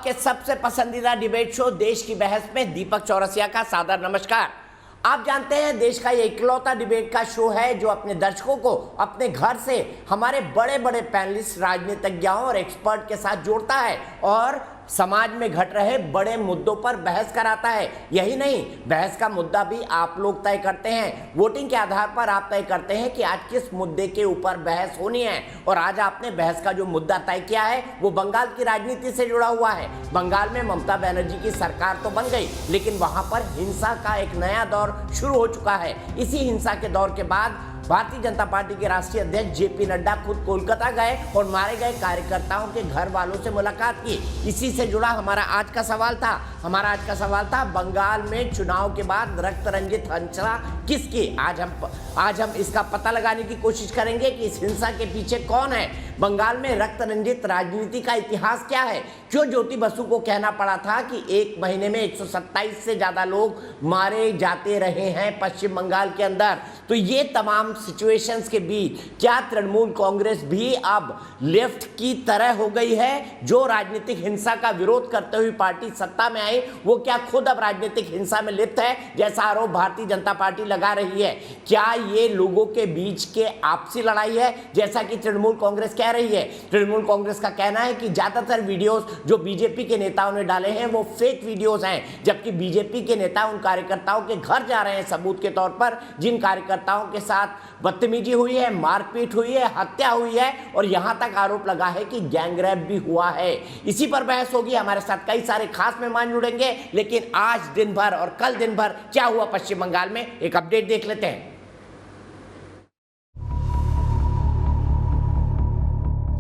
आपके सबसे पसंदीदा डिबेट शो देश की बहस में दीपक चौरसिया का सादर नमस्कार। आप जानते हैं देश का ये इकलौता डिबेट का शो है जो अपने दर्शकों को अपने घर से हमारे बड़े बड़े पैनलिस्ट, राजनीतिज्ञों और एक्सपर्ट के साथ जोड़ता है और समाज में घट रहे बड़े मुद्दों पर बहस कराता है। यही नहीं, बहस का मुद्दा भी आप लोग तय करते हैं। वोटिंग के आधार पर आप तय करते हैं कि आज किस मुद्दे के ऊपर बहस होनी है। और आज आपने बहस का जो मुद्दा तय किया है वो बंगाल की राजनीति से जुड़ा हुआ है। बंगाल में ममता बनर्जी की सरकार तो बन गई, लेकिन वहां पर हिंसा का एक नया दौर शुरू हो चुका है। इसी हिंसा के दौर के बाद भारतीय जनता पार्टी के राष्ट्रीय अध्यक्ष जेपी नड्डा खुद कोलकाता गए और मारे गए कार्यकर्ताओं के घर वालों से मुलाकात की। इसी से जुड़ा हमारा आज का सवाल था बंगाल में चुनाव के बाद रक्त रंजित हिंसा किसकी। आज हम इसका पता लगाने की कोशिश करेंगे कि इस हिंसा के पीछे कौन है। बंगाल में रक्त रंजित राजनीति का इतिहास क्या है। क्यों ज्योति बसु को कहना पड़ा था कि एक महीने में 127 से ज्यादा लोग मारे जाते रहे हैं पश्चिम बंगाल के अंदर। तो ये तमाम सिचुएशंस के बीच क्या तृणमूल कांग्रेस भी अब लेफ्ट की तरह हो गई है, जो राजनीतिक हिंसा का विरोध करते हुए पार्टी सत्ता में आई, वो क्या खुद अब राजनीतिक हिंसा में लिप्त है, जैसा आरोप भारतीय जनता पार्टी लगा रही है। क्या ये लोगों के बीच के आपसी लड़ाई है, जैसा कि तृणमूल कांग्रेस कह रही है। तृणमूल कांग्रेस का कहना है कि ज्यादातर वीडियोस जो बीजेपी के नेताओं ने डाले हैं वो फेक वीडियोस हैं, जबकि बीजेपी के नेता उन कार्यकर्ताओं के घर जा रहे हैं सबूत के तौर पर, जिन कार्यकर्ताओं के साथ बदतमीजी हुई है, मारपीट हुई है, हत्या हुई है और यहां तक आरोप लगा है कि गैंगरेप भी हुआ है। इसी पर बहस होगी। हमारे साथ कई सारे खास मेहमान जुड़ेंगे, लेकिन आज दिन भर और कल दिन भर क्या हुआ पश्चिम बंगाल में, एक अपडेट देख लेते हैं।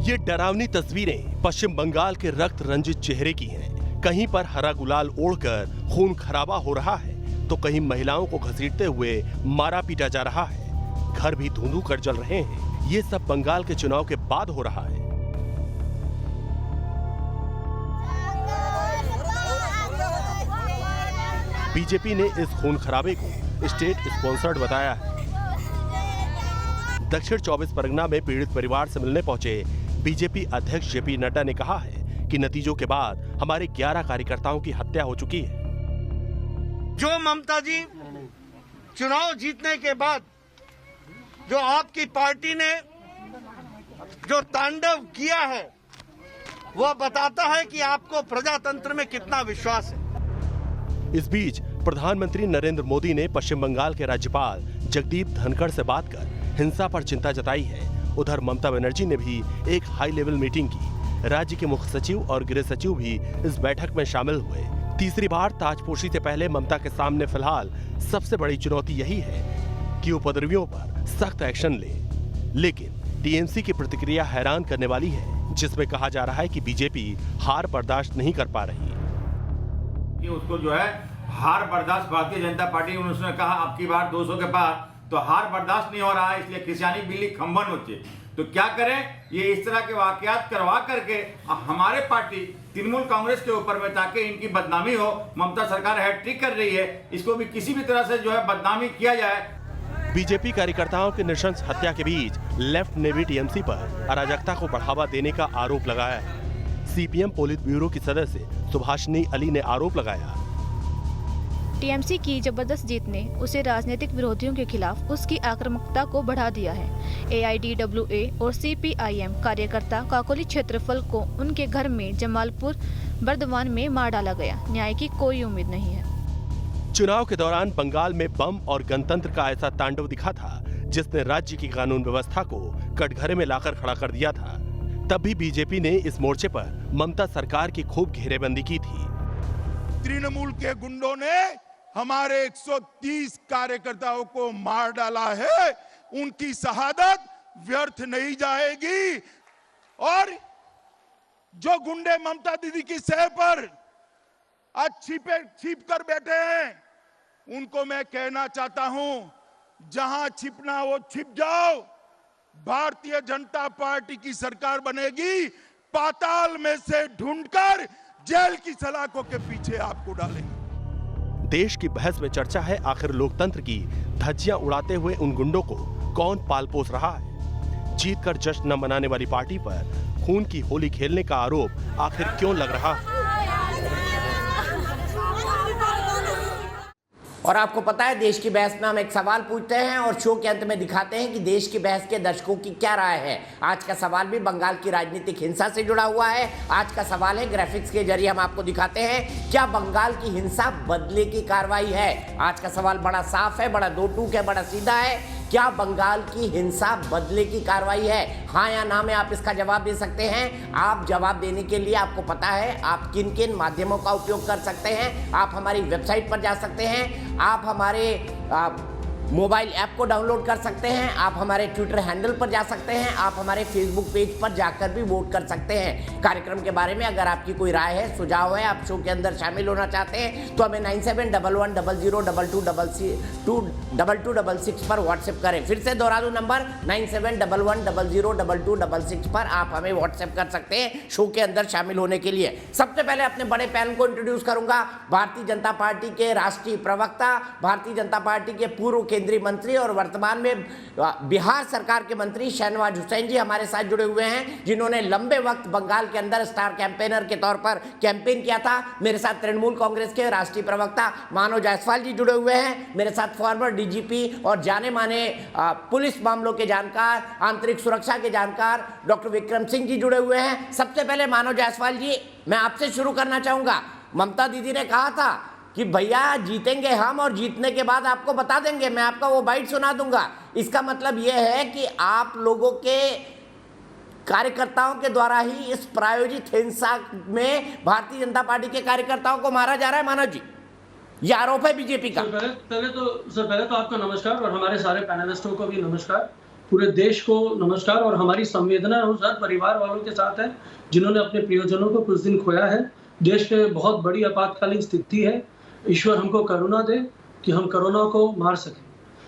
ये डरावनी तस्वीरें पश्चिम बंगाल के रक्त रंजित चेहरे की हैं। कहीं पर हरा गुलाल ओढ़कर खून खराबा हो रहा है, तो कहीं महिलाओं को घसीटते हुए मारा पीटा जा रहा है। घर भी धुंधु कर जल रहे हैं। ये सब बंगाल के चुनाव के बाद हो रहा है। बीजेपी ने इस खून खराबे को स्टेट स्पॉन्सर्ड बताया है। दक्षिण 24 परगना में पीड़ित परिवार से मिलने पहुंचे बीजेपी अध्यक्ष जेपी नड्डा ने कहा है कि नतीजों के बाद हमारे 11 कार्यकर्ताओं की हत्या हो चुकी है। जो ममता जी चुनाव जीतने के बाद जो आपकी पार्टी ने जो तांडव किया है वो बताता है कि आपको प्रजातंत्र में कितना विश्वास है। इस बीच प्रधानमंत्री नरेंद्र मोदी ने पश्चिम बंगाल के राज्यपाल जगदीप धनखड़ से बात कर हिंसा पर चिंता जताई है। उधर ममता बनर्जी ने भी एक हाई लेवल मीटिंग की। राज्य के मुख्य सचिव और गृह सचिव भी इस बैठक में शामिल हुए। तीसरी बार ताजपोशी से पहले ममता के सामने फिलहाल सबसे बड़ी चुनौती यही है कि उपद्रवियों पर सख्त एक्शन ले। लेकिन टीएमसी की प्रतिक्रिया हैरान करने वाली है, जिसमें कहा जा रहा है कि बीजेपी हार बर्दाश्त नहीं कर पा रही। कि उसको जो है हार बर्दाश्त भारतीय जनता पार्टी, उन्होंने कहा अब की बार 200 के पार तो हार बर्दाश्त नहीं हो रहा है, इसलिए किसानी बिल्ली खंबन होती है। तो क्या करें, ये इस तरह के वाकयात करवा करके हमारे पार्टी तृणमूल कांग्रेस के ऊपर में, ताकि इनकी बदनामी हो। ममता सरकार हैट्रिक कर रही है, इसको भी किसी भी तरह से जो है बदनामी किया जाए। बीजेपी कार्यकर्ताओं की नृशंस हत्या के बीच लेफ्ट ने भी टीएमसी पर अराजकता को बढ़ावा देने का आरोप लगाया है। सीपीएम पोलित ब्यूरो की सदस्य सुभाषिनी अली ने आरोप लगाया, टीएमसी की जबरदस्त जीत ने उसे राजनीतिक विरोधियों के खिलाफ उसकी आक्रामकता को बढ़ा दिया है। एआईडीडब्ल्यूए और सीपीआईएम कार्यकर्ता काकोली क्षेत्रफल को उनके घर में जमालपुर बर्दवान में मार डाला गया। न्याय की कोई उम्मीद नहीं है। चुनाव के दौरान बंगाल में बम और गणतंत्र का ऐसा तांडव दिखा था जिसने राज्य की कानून व्यवस्था को कटघरे में लाकर खड़ा कर दिया था। तब भी बीजेपी ने इस मोर्चे पर ममता सरकार की खूब घेरेबंदी की थी। तृणमूल के गुंडों ने हमारे 130 कार्यकर्ताओं को मार डाला है। उनकी शहादत व्यर्थ नहीं जाएगी। और जो गुंडे ममता दीदी की सह पर आज छिप कर बैठे हैं, उनको मैं कहना चाहता हूं, जहां छिपना वो छिप जाओ। भारतीय जनता पार्टी की सरकार बनेगी, पाताल में से ढूंढकर जेल की सलाखों के पीछे आपको डालेंगे। देश की बहस में चर्चा है, आखिर लोकतंत्र की धज्जियां उड़ाते हुए उन गुंडों को कौन पाल पोस रहा है। जीत कर जश्न न मनाने वाली पार्टी पर खून की होली खेलने का आरोप आखिर क्यों लग रहा है। और आपको पता है देश की बहस में हम एक सवाल पूछते हैं और शो के अंत में दिखाते हैं कि देश की बहस के दर्शकों की क्या राय है। आज का सवाल भी बंगाल की राजनीतिक हिंसा से जुड़ा हुआ है। आज का सवाल है, ग्राफिक्स के जरिए हम आपको दिखाते हैं, क्या बंगाल की हिंसा बदले की कार्रवाई है। आज का सवाल बड़ा साफ है, बड़ा दो टूक है, बड़ा सीधा है। क्या बंगाल की हिंसा बदले की कार्रवाई है? हाँ या ना में आप इसका जवाब दे सकते हैं। आप जवाब देने के लिए आपको पता है आप किन किन माध्यमों का उपयोग कर सकते हैं। आप हमारी वेबसाइट पर जा सकते हैं, आप हमारे मोबाइल ऐप को डाउनलोड कर सकते हैं, आप हमारे ट्विटर हैंडल पर जा सकते हैं, आप हमारे फेसबुक पेज पर जाकर भी वोट कर सकते हैं। कार्यक्रम के बारे में अगर आपकी कोई राय है, सुझाव है, आप शो के अंदर शामिल होना चाहते हैं तो हमें 9711002266 पर व्हाट्सएप करें। फिर से दोहरा दूं नंबर 9711002266 पर आप हमें व्हाट्सएप कर सकते हैं शो के अंदर शामिल होने के लिए। सबसे पहले अपने बड़े पैनल को इंट्रोड्यूस करूंगा। भारतीय जनता पार्टी के राष्ट्रीय प्रवक्ता, भारतीय जनता पार्टी के पूर्व केंद्रीय मंत्री और वर्तमान में बिहार सरकार के मंत्री शहनवाज हुसैन जी हमारे साथ जुड़े हुए हैं, जिन्होंने लंबे वक्त बंगाल के अंदर स्टार कैंपेनर के तौर पर कैंपेन किया था। मेरे साथ तृणमूल कांग्रेस के राष्ट्रीय प्रवक्ता मानव जायसवाल जी जुड़े हुए हैं। मेरे साथ फॉर्मर डीजीपी और जाने माने पुलिस मामलों के जानकार, आंतरिक सुरक्षा के जानकार डॉक्टर विक्रम सिंह जी जुड़े हुए हैं। सबसे पहले मानव जायसवाल जी, मैं आपसे शुरू करना चाहूंगा। ममता दीदी ने कहा था कि भैया जीतेंगे हम और जीतने के बाद आपको बता देंगे, मैं आपका वो बाइट सुना दूंगा। इसका मतलब यह है कि आप लोगों के कार्यकर्ताओं के द्वारा ही इस प्रायोजित हिंसा में भारतीय जनता पार्टी के कार्यकर्ताओं को मारा जा रहा है। मानव जी, ये आरोप है बीजेपी का। पहले तो आपको नमस्कार और हमारे सारे पैनलिस्टों को भी नमस्कार, पूरे देश को नमस्कार। और हमारी संवेदना उस हर परिवार वालों के साथ है जिन्होंने अपने प्रियजनों को कुछ दिन खोया है। देश में बहुत बड़ी आपातकालीन स्थिति है। ईश्वर हमको करुणा दे कि हम कोरोना को मार सकें।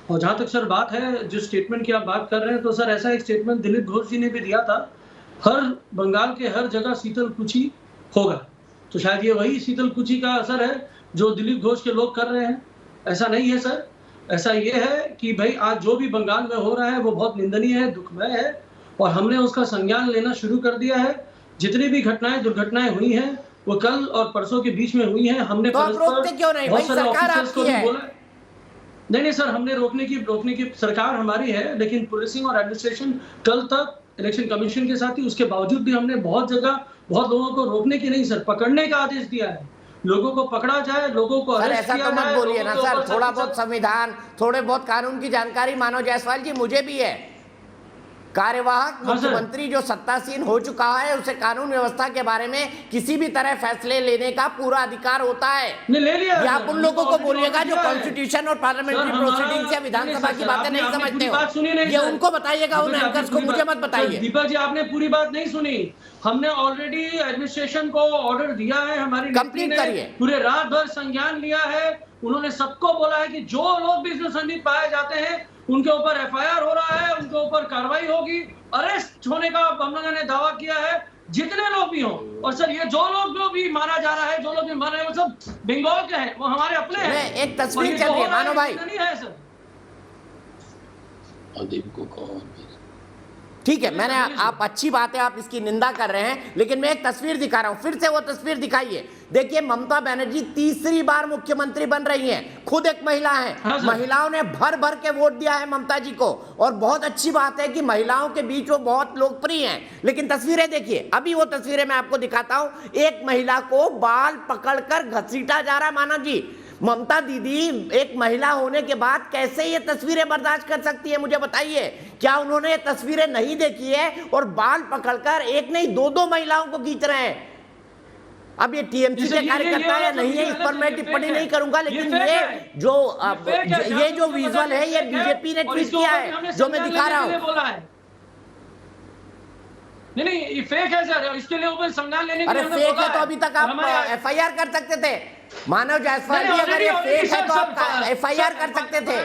और जहाँ तक सर बात है, जिस स्टेटमेंट की आप बात कर रहे हैं, तो सर ऐसा एक स्टेटमेंट दिलीप घोष जी ने भी दिया था, हर बंगाल के हर जगह शीतल कुची होगा। तो शायद ये वही शीतल कुची का असर है जो दिलीप घोष के लोग कर रहे हैं। ऐसा नहीं है सर, ऐसा ये है कि भाई आज जो भी बंगाल में हो रहा है वो बहुत निंदनीय है, दुखमय है और हमने उसका संज्ञान लेना शुरू कर दिया है। जितनी भी घटनाएं दुर्घटनाएं हुई हैं वो कल और परसों के बीच में हुई हैं। हमने तो आप रोकते क्यों नहीं भाई? सरकार आपकी है। नहीं सर, हमने रोकने की सरकार हमारी है, लेकिन पुलिसिंग और एडमिनिस्ट्रेशन कल तक इलेक्शन कमीशन के साथ ही, उसके बावजूद भी हमने बहुत जगह बहुत लोगों को रोकने की नहीं सर, पकड़ने का आदेश दिया है। लोगों को पकड़ा जाए, लोगों को अरेस्ट किया जाए। ऐसा तो मत बोलिए ना सर, थोड़ा बहुत संविधान, थोड़े बहुत कानून की जानकारी मानव जायसवाल जी मुझे भी है। कार्यवाहक मुख्यमंत्री जो सत्तासीन हो चुका है, उसे कानून व्यवस्था के बारे में किसी भी तरह फैसले लेने का पूरा अधिकार होता है। ले लिया। ये आप उन लोगों को बोलिएगा जो कॉन्स्टिट्यूशन और पार्लियामेंट्री प्रोसीडिंग्स या विधानसभा की बातें नहीं समझते हो, ये उनको बताइएगा, उन एंकर्स को, मुझे मत बताइए। दीपक जी, आपने पूरी बात नहीं सुनी। हमने ऑलरेडी एडमिनिस्ट्रेशन को ऑर्डर दिया है, हमारी कंप्लीट करिए। पूरे रात भर संज्ञान लिया है। उन्होंने सबको बोला है कि जो लोग भी इसमें संदिग्ध पाए जाते हैं उनके ऊपर एफआईआर हो रहा है, उनके ऊपर कार्रवाई होगी, अरेस्ट होने का हम लोगों ने दावा किया है, जितने लोग भी हों। और सर ये जो लोग भी मारा जा रहा है, जो लोग भी मर रहे हैं, वो सब बंगाल के हैं, वो हमारे अपने हैं। एक तस्वीर चल रही है मानो भाई, नहीं है सर। ठीक है, मैंने आप अच्छी बात है, आप इसकी निंदा कर रहे हैं, लेकिन मैं एक तस्वीर दिखा रहा हूं। फिर से वो तस्वीर दिखाइए। देखिए, ममता बनर्जी तीसरी बार मुख्यमंत्री बन रही हैं, खुद एक महिला हैं। महिलाओं ने भर भर के वोट दिया है ममता जी को, और बहुत अच्छी बात है कि महिलाओं के बीच वो बहुत लोकप्रिय हैं। लेकिन तस्वीरें देखिए, अभी वो तस्वीरें मैं आपको दिखाता हूं। एक महिला को बाल पकड़कर घसीटा जा रहा है। मानव जी, ममता दीदी एक महिला होने के बाद कैसे ये तस्वीरें बर्दाश्त कर सकती है, मुझे बताइए। क्या उन्होंने ये तस्वीरें नहीं देखी है और बाल पकड़कर एक नहीं दो महिलाओं को खींच रहे हैं? अब ये टीएमसी के कार्यकर्ता या नहीं है, इस पर मैं टिप्पणी नहीं करूंगा, लेकिन ये जो विजुअल है ये बीजेपी ने ट्वीट किया है, जो मैं दिखा रहा हूँ। नहीं, ये फेक है सर, इसके लिए ऊपर संज्ञान लेने के लिए हमने फेक है तो अभी तक आप एफआईआर कर सकते थे। मानव जायसवाल जी, अगर ये फेक है तो आप एफआईआर कर सकते थे।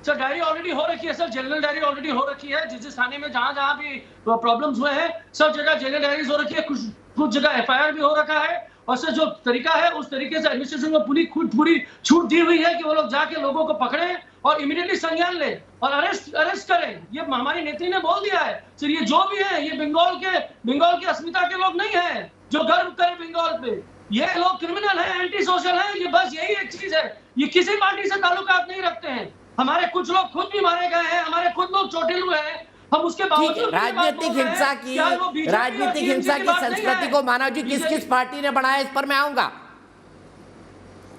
सर डायरी ऑलरेडी हो रखी है सर, जनरल डायरी ऑलरेडी हो रखी है। जिस थाने में जहां भी प्रॉब्लम्स हुए हैं सब जगह जनरल डायरीज हो रखी है, कुछ जगह एफआईआर भी हो रखा है। और सर जो तरीका है उस तरीके से एडमिनिस्ट्रेशन को पूरी छूट दी हुई है कि वो लोग जाके लोगों को पकड़े और इमीडिएटली संज्ञान ले और अरेस्ट करें। ये हमारी नेत्री ने बोल दिया है सर, ये जो भी है ये बंगाल की अस्मिता के लोग नहीं है जो गर्व करे बंगाल पे। ये लोग क्रिमिनल है, एंटी सोशल है, ये बस यही एक चीज है। ये किसी पार्टी से ताल्लुकात नहीं रखते हैं। हमारे कुछ लोग खुद भी मारे गए हैं, हमारे खुद लोग चोटिल हुए हैं, हम उसके बावजूद राजनीतिक हिंसा की संस्कृति को मानव जी किस किस पार्टी ने बढ़ाया, इस पर मैं आऊंगा।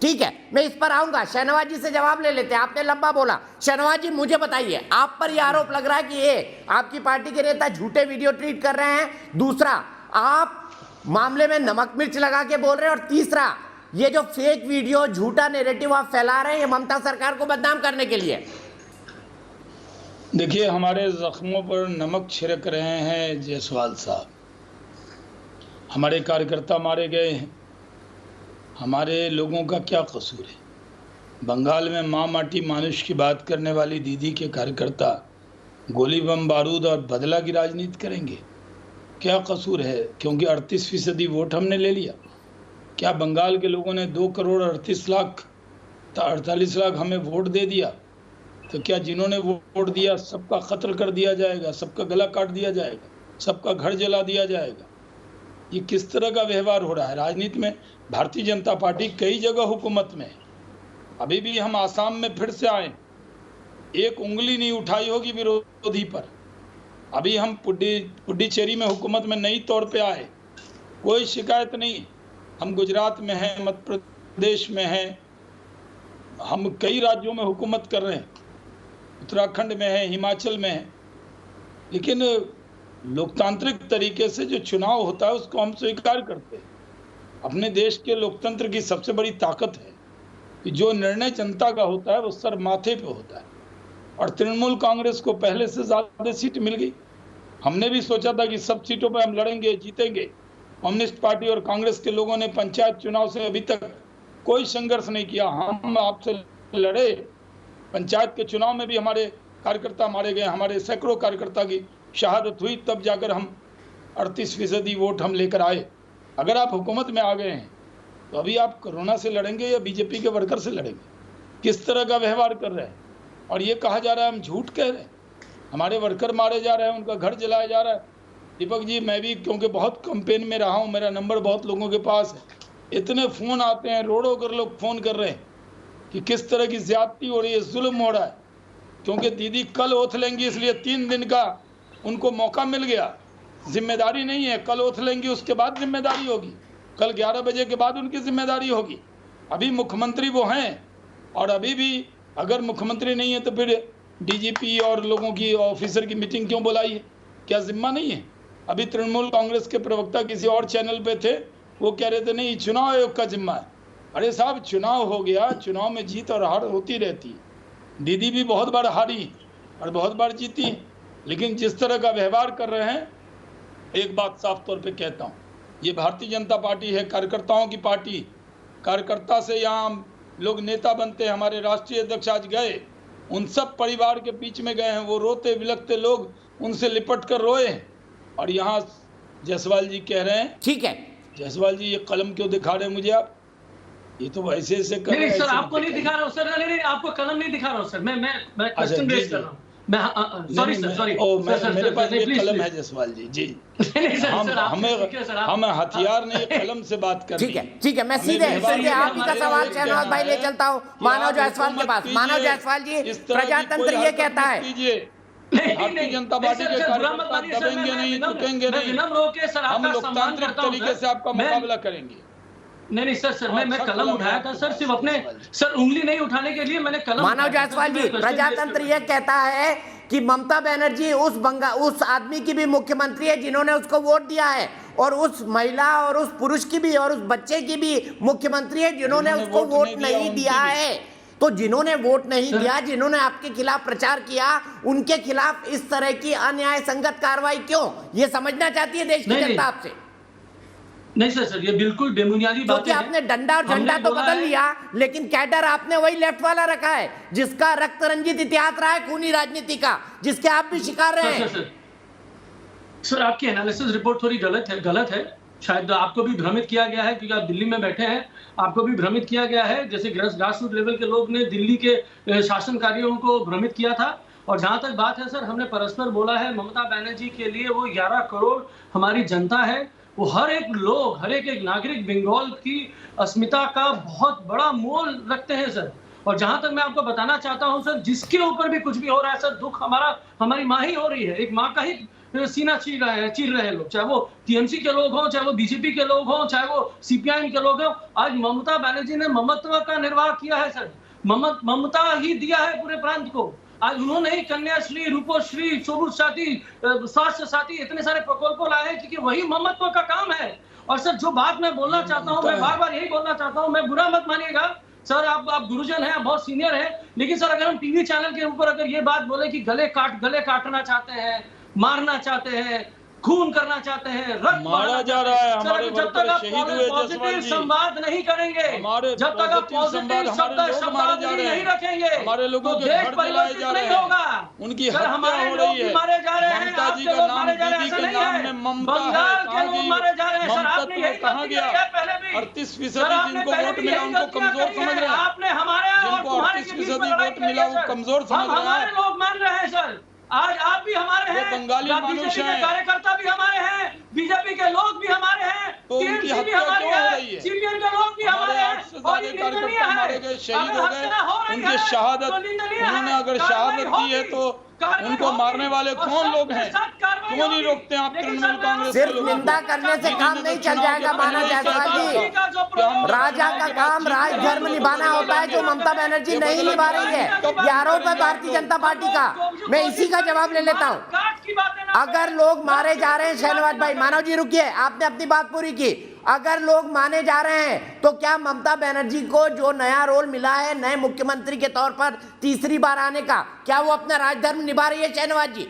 ठीक है, मैं इस पर आऊंगा। शहनवाज जी से जवाब ले लेते हैं, आपने लंबा बोला। शहनवाज जी मुझे बताइए, आप पर यह आरोप लग रहा है कि ये आपकी पार्टी के नेता झूठे वीडियो ट्वीट कर रहे हैं, दूसरा आप मामले में नमक मिर्च लगा के बोल रहे हैं, और तीसरा ये जो फेक वीडियो झूठा नैरेटिव आप फैला रहे हैं ये ममता सरकार को बदनाम करने के लिए। देखिए, हमारे जख्मों पर नमक छिड़क रहे हैं जायसवाल साहब। हमारे कार्यकर्ता मारे गए हैं, हमारे लोगों का क्या कसूर है? बंगाल में माँ माटी मानुष की बात करने वाली दीदी के कार्यकर्ता गोली बम बारूद और बदला की राजनीति करेंगे? क्या कसूर है? क्योंकि 38% वोट हमने ले लिया। क्या बंगाल के लोगों ने 2 करोड़ 38 लाख 48 लाख हमें वोट दे दिया, तो क्या जिन्होंने वोट दिया सबका कत्ल कर दिया जाएगा, सबका गला काट दिया जाएगा, सबका घर जला दिया जाएगा? ये किस तरह का व्यवहार हो रहा है? राजनीति में भारतीय जनता पार्टी कई जगह हुकूमत में है। अभी भी हम आसाम में फिर से आए, एक उंगली नहीं उठाई होगी विरोधी पर। अभी हम पुडुचेरी में हुकूमत में नई तौर पे आए, कोई शिकायत नहीं। हम गुजरात में हैं, मध्य प्रदेश में हैं, हम कई राज्यों में हुकूमत कर रहे हैं, उत्तराखंड में है, हिमाचल में है। लेकिन लोकतांत्रिक तरीके से जो चुनाव होता है उसको हम स्वीकार करते हैं। अपने देश के लोकतंत्र की सबसे बड़ी ताकत है कि जो निर्णय जनता का होता है वो सर माथे पे होता है। और तृणमूल कांग्रेस को पहले से ज़्यादा सीट मिल गई। हमने भी सोचा था कि सब सीटों पर हम लड़ेंगे, जीतेंगे। कम्युनिस्ट पार्टी और कांग्रेस के लोगों ने पंचायत चुनाव से अभी तक कोई संघर्ष नहीं किया। हम आपसे लड़े, पंचायत के चुनाव में भी हमारे कार्यकर्ता मारे गए, हमारे सैकड़ों कार्यकर्ता की शहादत हुई, तब जाकर हम 38% वोट हम लेकर आए। अगर आप हुकूमत में आ गए हैं तो अभी आप कोरोना से लड़ेंगे या बीजेपी के वर्कर से लड़ेंगे? किस तरह का व्यवहार कर रहे हैं? और ये कहा जा रहा है हम झूठ कह रहे हैं, हमारे वर्कर मारे जा रहे हैं, उनका घर जलाया जा रहा है। दीपक जी, मैं भी क्योंकि बहुत कैंपेन में रहा हूँ, मेरा नंबर बहुत लोगों के पास है, इतने फ़ोन आते हैं, रोड़ों कर लोग फ़ोन कर रहे हैं कि किस तरह की ज़्यादती हो रही है, जुल्म हो रहा है। क्योंकि दीदी कल ओथ लेंगी, इसलिए 3 दिन का उनको मौका मिल गया। जिम्मेदारी नहीं है, कल ओथ लेंगी उसके बाद जिम्मेदारी होगी, कल 11 बजे के बाद उनकी जिम्मेदारी होगी। अभी मुख्यमंत्री वो हैं, और अभी भी अगर मुख्यमंत्री नहीं है तो फिर डीजीपी और लोगों की ऑफिसर की मीटिंग क्यों बुलाई है? क्या जिम्मा नहीं है? अभी तृणमूल कांग्रेस के प्रवक्ता किसी और चैनल पे थे, वो कह रहे थे नहीं चुनाव आयोग का जिम्मा है। अरे साहब, चुनाव हो गया, चुनाव में जीत और हार होती रहती है। दीदी भी बहुत बार हारी और बहुत बार जीती, लेकिन जिस तरह का व्यवहार कर रहे हैं, एक बात साफ तौर पे कहता हूँ, ये भारतीय जनता पार्टी है, कार्यकर्ताओं की पार्टी। कार्यकर्ता से यहाँ लोग नेता बनते हैं। हमारे राष्ट्रीय अध्यक्ष आज गए, उन सब परिवार के बीच में गए हैं, वो रोते बिलखते लोग उनसे लिपट कर रोए हैं। और यहाँ जायसवाल जी कह रहे हैं, ठीक है जायसवाल जी ये कलम क्यों दिखा रहे हैं मुझे आप? ये तो ऐसे ऐसे कर रहे हैं। सर आपको नहीं दिखा रहा हूँ सर, नहीं आपको कलम नहीं दिखा रहा हूँ सर, मैं क्वेश्चन रेज कर रहा हूँ। सॉरी मेरे पास ये कलम है जायसवाल जी। जी हम हथियार नहीं, कलम से बात कर। ठीक है, मैं सीधे आप ही का सवाल शहनवाज भाई ले चलता हूँ मानव जायसवाल के पास। मानव जायसवाल जी, प्रजातंत्र ये कहता है, भारतीय जनता पार्टी के कार्यकर्ता दबेंगे नहीं, टूटेंगे नहीं, हम लोकतांत्रिक तरीके से आपका मुकाबला करेंगे। नहीं सर मैं कलम उठाया था सर, सिर्फ अपने सर उंगली नहीं उठाने के लिए मैंने कलम। मानव जायसवाल जी, प्रजातंत्र यह कहता है कि ममता बनर्जी उस आदमी की भी मुख्यमंत्री है जिन्होंने उसको वोट दिया है, और उस महिला और उस पुरुष की भी और उस बच्चे की भी मुख्यमंत्री है जिन्होंने उसको वोट नहीं दिया है। तो जिन्होंने वोट नहीं दिया, जिन्होंने आपके खिलाफ प्रचार किया, उनके खिलाफ इस तरह की अन्याय संगत कार्रवाई क्यों? ये समझना चाहती है देश की जनता आपसे। नहीं सर ये बिल्कुल बेबुनियादी बात है। आपने डंडा और झंडा तो बदल लिया, लेकिन कैडर आपने वही लेफ्ट वाला रखा है जिसका रक्त रंजित इतिहास रहा है खूनी राजनीति का, जिसके आप भी शिकार रहे हैं। सर आपकी एनालिसिस रिपोर्ट थोड़ी गलत है। शायद आपको भी भ्रमित किया गया है, क्योंकि आप दिल्ली में बैठे हैं, आपको भी भ्रमित किया गया है। जैसे ग्रास रूट लेवल के लोग ने दिल्ली के शासनकारियों को भ्रमित किया था। और जहां तक बात है सर, हमने परस्पर बोला है, ममता बनर्जी के लिए वो 11 करोड़ हमारी जनता है, वो हर एक नागरिक बंगाल की अस्मिता का बहुत बड़ा मोल रखते हैं सर। और जहां तक मैं आपको बताना चाहता हूं सर, जिसके ऊपर भी कुछ भी हो रहा है सर, दुख हमारी माँ ही हो रही है। एक माँ का ही सीना चीर रहे हैं लोग, चाहे वो टीएमसी के लोग हों, चाहे वो बीजेपी के लोग हों, चाहे वो सीपीआईएम के लोग हों। आज ममता बनर्जी ने ममत्व का निर्वाह किया है सर, ममता ही दिया है पूरे प्रांत को। आज उन्होंने ही कन्याश्री, रूपोश्री, सबुज साथी, स्वास्थ्य साथी, इतने सारे प्रकल्प लाए हैं क्योंकि वही ममत्व का काम है। और सर जो बात मैं बोलना चाहता हूँ, मैं बार बार यही बोलना चाहता हूँ, मैं बुरा मत मानिएगा सर, आप गुरुजन हैं, बहुत सीनियर हैं, लेकिन सर अगर हम टीवी चैनल के ऊपर अगर ये बात बोले कि गले काटना चाहते हैं, मारना चाहते हैं, खून करना चाहते हैं, रक्त मारा जा रहा है, हमारे जब तक आप शहीद हुए पॉजिटिव संवाद नहीं करेंगे, जब तक आप पॉजिटिव संवाद नहीं रखेंगे, हमारे लोगों के देश घर जलाए परिवर्तित जा रहे नहीं होगा। हैं, उनकी सर हत्या हमारे हो लोग रही है। मारे जा रहे हैं, ममता जी आपके का लोग नाम मारे जा रहे हैं, दीदी ऐसा के नहीं नाम है। में ममता है, बंगाल के लोग मारे जा रहे हैं सर, आपने यही कहाँ गया? 38% जिनको वोट मिला उनको कमजोर समझ रहे हैं, आपने हमारे जिनको 38% वोट मिला वो कमजोर समझ रहे हमारे हैं। लोग मान रहे हैं सर, आज आप भी हमारे हैं, बंगाली मानुष बीजेपी के हैं। कार्यकर्ता भी हमारे हैं, बीजेपी के लोग भी हमारे हैं, तो उनकी टीएमसी भी हत्या हमारी क्यों हो है, रही है? सीपीएम के लोग भी हमारे हमारे 8 से हैं, और ज्यादा ये कार्यकर्ता निंदनीय है। मारे गए, शहीद अगर हो हत्या हो गए, रही उनकी है, शहादत तो निंदनीय उन्होंने है। अगर कार्रवाई शहादत दी है होगी, तो कार्रवाई उनको होगी, मारने वाले और कौन सख्त लोग हैं? से सख्त कार्रवाई क्यों नहीं होगी। रोकते आप लेकिन तृणमूल सर, कांग्रेस सिर्फ के लोगों निंदा को? करने से दीदी काम ने नहीं तो चल चुनाव जाएगा के माना पहले ही जायसवाल कह जी। दिया कि हम राजा का काम राज धर्म निभाना होता है, जो ममता बनर्जी नहीं निभा रही है। ये आरोप है भारतीय जनता पार्टी का, मैं इसी का जवाब ले लेता हूँ। अगर लोग मारे जा रहे हैं, शहनवाज भाई, मानव जी रुकिए, आपने अपनी बात पूरी की। अगर लोग माने जा रहे हैं तो क्या ममता बनर्जी को जो नया रोल मिला है नए मुख्यमंत्री के तौर पर तीसरी बार आने का, क्या वो अपना राजधर्म निभा रही है शहनवाज जी?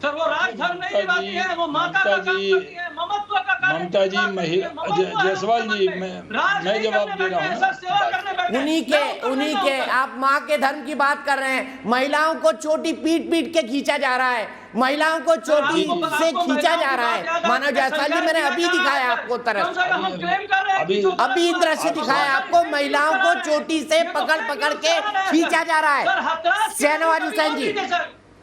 सर वो राजधर्म नहीं निभाती है, वो माता का काम करती है, ममत्व का कार्य ममता जी जायसवाल जी, मैं जवाब दे रहा हूँ। उन्हीं के आप माँ के धर्म की बात कर रहे हैं। महिलाओं को चोटी पीट पीट के खींचा जा रहा है, महिलाओं को चोटी से खींचा जा रहा है। मानव जायसवाल जी, मैंने अभी दिखाया आपको तरफ, अभी दृश्य दिखाया आपको, महिलाओं को चोटी से पकड़ के खींचा जा रहा है। शहनवाज हुसैन जी,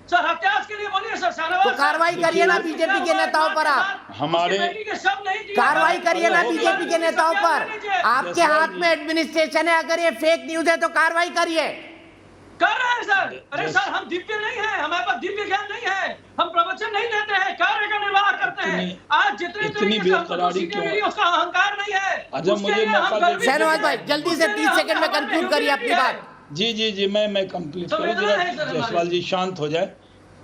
सर हत्यास के लिए बोलिए सर, तो कार्रवाई करिए ना बीजेपी के नेताओं पर, आप हमारे कार्रवाई करिए ना बीजेपी के नेताओं पर। आपके हाथ में एडमिनिस्ट्रेशन है, अगर ये फेक न्यूज है तो कार्रवाई करिए। कर रहे हैं सर। अरे सर हम दिव्य नहीं है, हमारे पास दिव्य ज्ञान नहीं है, हम प्रवचन नहीं देते हैं, कार्य का निर्वाह करते हैं। आज इतनी बेकरारी क्यों? उसका अहंकार नहीं है। अच्छा मुझे मौका दे, शहनवाज भाई जल्दी से 30 सेकंड में कंक्लूड करिए अपनी बात। जी मैं कंप्लीट करूँ, जायसवाल जी शांत हो जाए।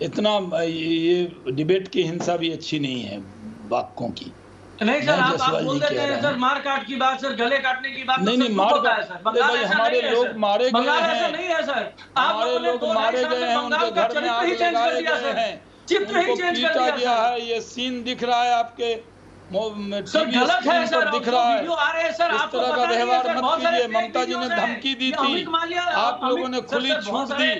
इतना ये डिबेट की हिंसा भी अच्छी नहीं है वाक्यों की। नहीं सर, आप बोल देते हैं सर, मार काट की बात सर, गले काटने की बात नहीं मार काट, भाई हमारे लोग मारे गए हैं, नहीं है सर, हमारे लोग मारे गए हैं, उनके घर में आग लगाए गए हैं, उनको पीटा गया है। ये सीन दिख रहा है आपके टीवी स्क्रीन पर दिख रहा है। इस तरह का व्यवहार मत कीजिए। ममता जी ने धमकी दी थी, आप लोगों ने खुली छूट दी।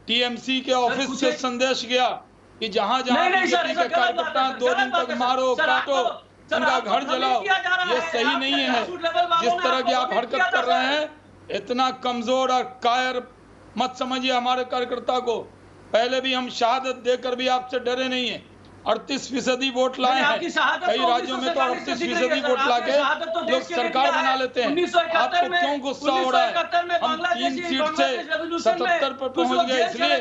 टीएमसी के ऑफिस से संदेश गया कि जहां बीजेपी के कार्यकर्ता 2 दिन तक मारो काटो, उनका घर जलाओ। ये सही नहीं है। जिस तरह की आप हरकत कर रहे हैं, इतना कमजोर और कायर मत समझिए हमारे कार्यकर्ता को। पहले भी हम शहादत देकर भी आपसे डरे नहीं है। 38% वोट लाए हैं, कई राज्यों में तो 38% वोट लाके लोग सरकार बना लेते हैं। आपको क्यों गुस्सा हो रहा है? हम 3 सीट से 77 पर पहुंच गए, इसलिए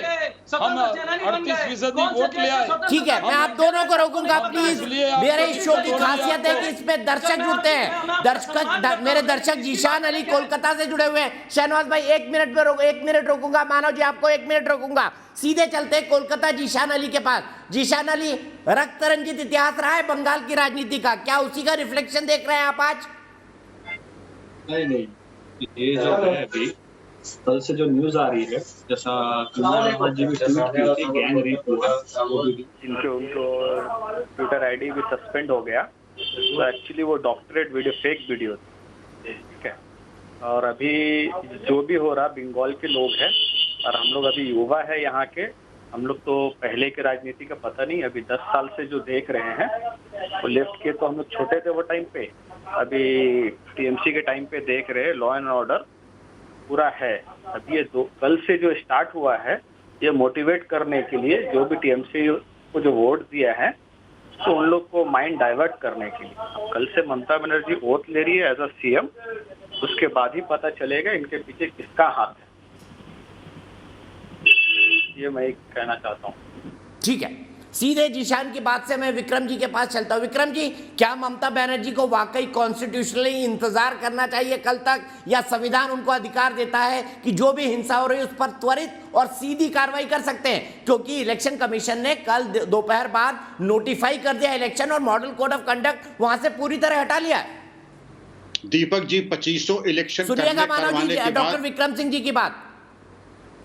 हम 38% वोट ले आए। ठीक है, मैं आप दोनों को रोकूंगा प्लीज। मेरे इस शो की खासियत है कि इसमें दर्शक जुड़ते हैं। मेरे दर्शक जीशान अली कोलकाता से जुड़े हुए हैं। शहनवाज भाई 1 मिनट रोकूंगा, मानव जी आपको 1 मिनट रोकूंगा। सीधे चलते हैं कोलकाता जीशान अली के पास। जीशान अली, रक्त रंजित इतिहास रहा है बंगाल की राजनीति का, क्या उसी का रिफ्लेक्शन देख रहे हैं आप आज? नहीं, ये जो है अभी कल से जो न्यूज आ रही है, जैसा गैंग रेप हुआ, उनको ट्विटर आईडी भी सस्पेंड हो गया। तो एक्चुअली वो डॉक्टरेट वीडियो, फेक वीडियो, ठीक है। और अभी जो भी हो रहा, बंगाल के लोग हैं और हम लोग अभी युवा है यहाँ के, हम लोग तो पहले के राजनीति का पता नहीं, अभी 10 साल से जो देख रहे हैं वो लेफ्ट के, तो हम लोग छोटे थे वो टाइम पे, अभी टीएमसी के टाइम पे देख रहे हैं। लॉ एंड ऑर्डर पूरा है। अभी ये कल से जो स्टार्ट हुआ है, ये मोटिवेट करने के लिए जो भी टीएमसी को जो वोट दिया है तो उन लोग को माइंड डाइवर्ट करने के लिए कल से ममता बनर्जी ओथ ले रही है एज अ सीएम, उसके बाद ही पता चलेगा इनके पीछे किसका हाथ है। ये मैं कहना चाहता हूँ। ठीक है, सीधे जिशान की बात से मैं विक्रम जी के पास चलता हूँ। विक्रम जी, क्या ममता बनर्जी को वाकई कॉन्स्टिट्यूशनली इंतजार करना चाहिए कल तक, या संविधान उनको अधिकार देता है कि जो भी हिंसा हो रही है उस पर त्वरित और सीधी कार्रवाई कर सकते हैं? क्योंकि इलेक्शन कमीशन ने कल दोपहर बाद नोटिफाई कर दिया इलेक्शन और मॉडल कोड ऑफ कंडक्ट वहां से पूरी तरह हटा लिया है। दीपक जी, 2500 इलेक्शन सुनिएगा मानव जी, डॉक्टर विक्रम सिंह जी की बात।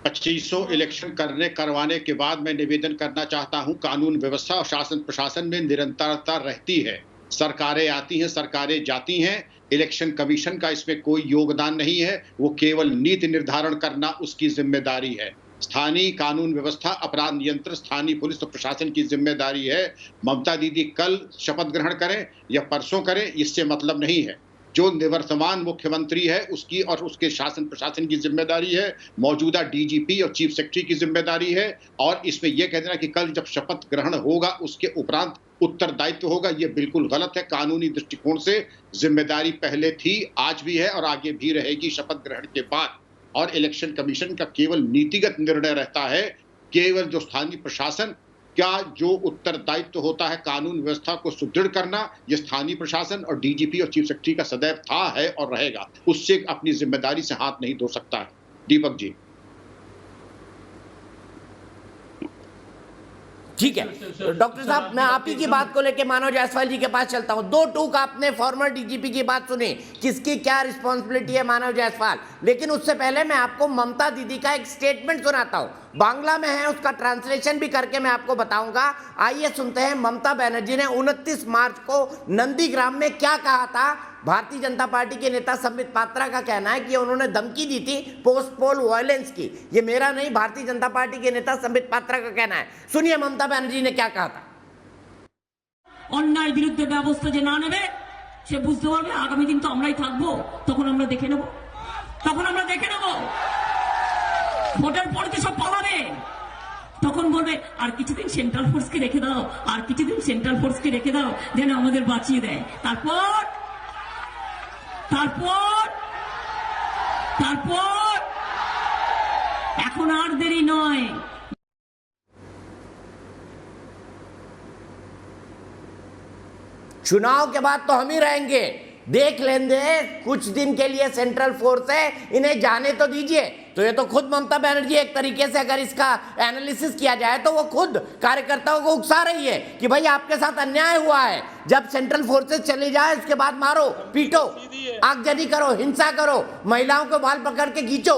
2500 इलेक्शन करवाने के बाद मैं निवेदन करना चाहता हूं, कानून व्यवस्था और शासन प्रशासन में निरंतरता रहती है। सरकारें आती हैं, सरकारें जाती हैं, इलेक्शन कमीशन का इसमें कोई योगदान नहीं है। वो केवल नीति निर्धारण करना उसकी जिम्मेदारी है। स्थानीय कानून व्यवस्था, अपराध नियंत्रण स्थानीय पुलिस और प्रशासन की जिम्मेदारी है। ममता दीदी कल शपथ ग्रहण करें या परसों करें, इससे मतलब नहीं है। जो निवर्तमान मुख्यमंत्री है उसकी और उसके शासन प्रशासन की जिम्मेदारी है, मौजूदा डीजीपी और चीफ सेक्रेटरी की जिम्मेदारी है। और इसमें यह कह देना कि कल जब शपथ ग्रहण होगा उसके उपरांत उत्तरदायित्व होगा, यह बिल्कुल गलत है। कानूनी दृष्टिकोण से जिम्मेदारी पहले थी, आज भी है और आगे भी रहेगी शपथ ग्रहण के बाद। और इलेक्शन कमीशन का केवल नीतिगत निर्णय रहता है, केवल जो स्थानीय प्रशासन क्या जो उत्तरदायित्व होता है कानून व्यवस्था को सुदृढ़ करना, ये स्थानीय प्रशासन और डीजीपी और चीफ सेक्रेटरी का सदैव था, है और रहेगा। उससे अपनी जिम्मेदारी से हाथ नहीं धो सकता है। दीपक जी, ठीक है डॉक्टर साहब, मैं आप ही की बात को लेकर मानव जायसवाल जी के पास चलता हूं। दो टूक आपने फॉर्मर डीजीपी की बात सुनी, किसकी क्या रिस्पॉन्सिबिलिटी है मानव जायसवाल, लेकिन उससे पहले मैं आपको ममता दीदी का एक स्टेटमेंट सुनाता हूं। बांग्ला में है, उसका ट्रांसलेशन भी करके मैं आपको बताऊंगा। आइए सुनते हैं ममता बनर्जी ने 29 मार्च को नंदीग्राम में क्या कहा था। भारतीय जनता पार्टी के नेता संबित पात्रा का कहना है कि उन्होंने धमकी दी थी पोस्ट पोल वायलेंस की। ये मेरा नहीं, भारतीय जनता पार्टी के नेता संबित पात्रा का कहना है। सुनिए ममता बनर्जी ने क्या कहा था। अन्याय বিরুদ্ধে ব্যবস্থা যে না নেবে সে বুঝতে পারবে আগামী দিন তো আমরাই থাকবো, তখন আমরা দেখে নেব, ভোটের পরে তো সব পালাবে, তখন বলবে আর কিছুদিন সেন্ট্রাল ফোর্সকে রেখে দাও, আর কিছুদিন সেন্ট্রাল ফোর্সকে রেখে দাও যেন আমাদের বাঁচিয়ে দেয়। তারপর এখন আর দেরি নয়। चुनाव के बाद तो हम ही रहेंगे, देख लेंगे, कुछ दिन के लिए सेंट्रल फोर्स है, इन्हें जाने तो दीजिए। तो ये तो खुद ममता बनर्जी एक तरीके से अगर इसका एनालिसिस किया जाए तो वो खुद कार्यकर्ताओं को उकसा रही है कि भाई आपके साथ अन्याय हुआ है, जब सेंट्रल फोर्सेस चली जाए उसके बाद मारो पीटो, आगजनी करो, हिंसा करो, महिलाओं को बाल पकड़ के खींचो।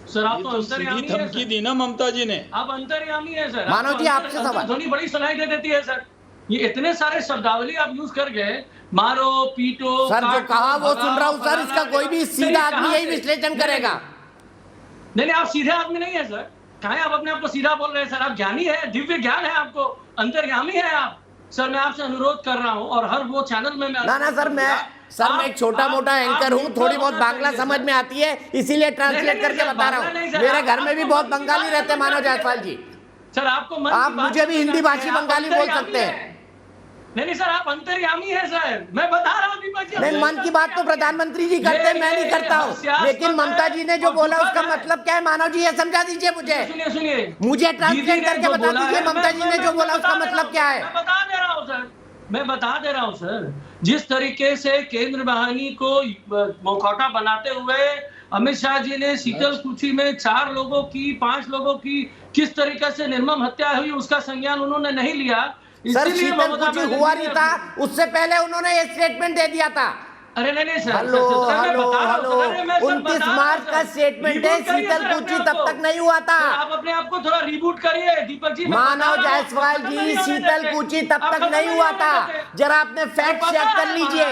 सर आप तो अंतर्यामी हैं, धमकी दी ना ममता जी ने, आप अंतर्यामी है सर। मानव जी आपसे सवाल, धोनी बड़ी सलाह दे देती है सर। ये इतने सारे शब्दावली आप यूज कर गए, मारो पीटो। सर जो कहा वो सुन रहा हूं सर, इसका कोई भी सीधा आदमी यही विश्लेषण करेगा। नहीं, आप सीधे आदमी नहीं है सर। कहाँ आप अपने आप को सीधा बोल रहे हैं सर? आप ज्ञानी है, दिव्य ज्ञान है आपको, अंतर्यामी है आप। सर मैं आपसे अनुरोध कर रहा हूँ और हर वो चैनल में मैं ना सर मैं एक छोटा मोटा एंकर हूँ, थोड़ी बहुत बांग्ला समझ में आती है इसीलिए ट्रांसलेट करके बता रहा हूँ। मेरे घर में भी बहुत बंगाली रहते हैं मानव जायसवाल जी। सर आपको आप मुझे भी हिंदी भाषी बंगाली बोल सकते हैं। नहीं सर, आप अंतर्यामी है सर, मैं बता रहा हूँ। नहीं, मन की बात तो प्रधानमंत्री जी करते हैं, मैं नहीं करता हूँ। लेकिन ममता जी ने जो बोला उसका मतलब क्या है मानव जी, ये समझा दीजिए मुझे। सुनिए मुझे ट्रांसलेट करके बता दीजिए ममता जी ने जो बोला उसका मतलब क्या है। मैं बता दे रहा हूँ सर। जिस तरीके से केंद्र बाहिनी को मुखौटा बनाते हुए अमित शाह जी ने शीतल कुची में 4 लोगों की 5 लोगों की किस तरीके से निर्मम हत्या हुई उसका संज्ञान उन्होंने नहीं लिया। सर शीतल कुची हुआ नहीं था, उससे पहले उन्होंने ये स्टेटमेंट दे दिया था। अरे नहीं सर, हेलो 29 मार्च का स्टेटमेंट है, शीतल कुची तब तक नहीं हुआ था। आप अपने आप को थोड़ा रिबूट करिए दीपक जी। मानव जायसवाल जी, शीतल कुची तब तक नहीं हुआ था, जरा आपने फैक्ट चेक कर लीजिए।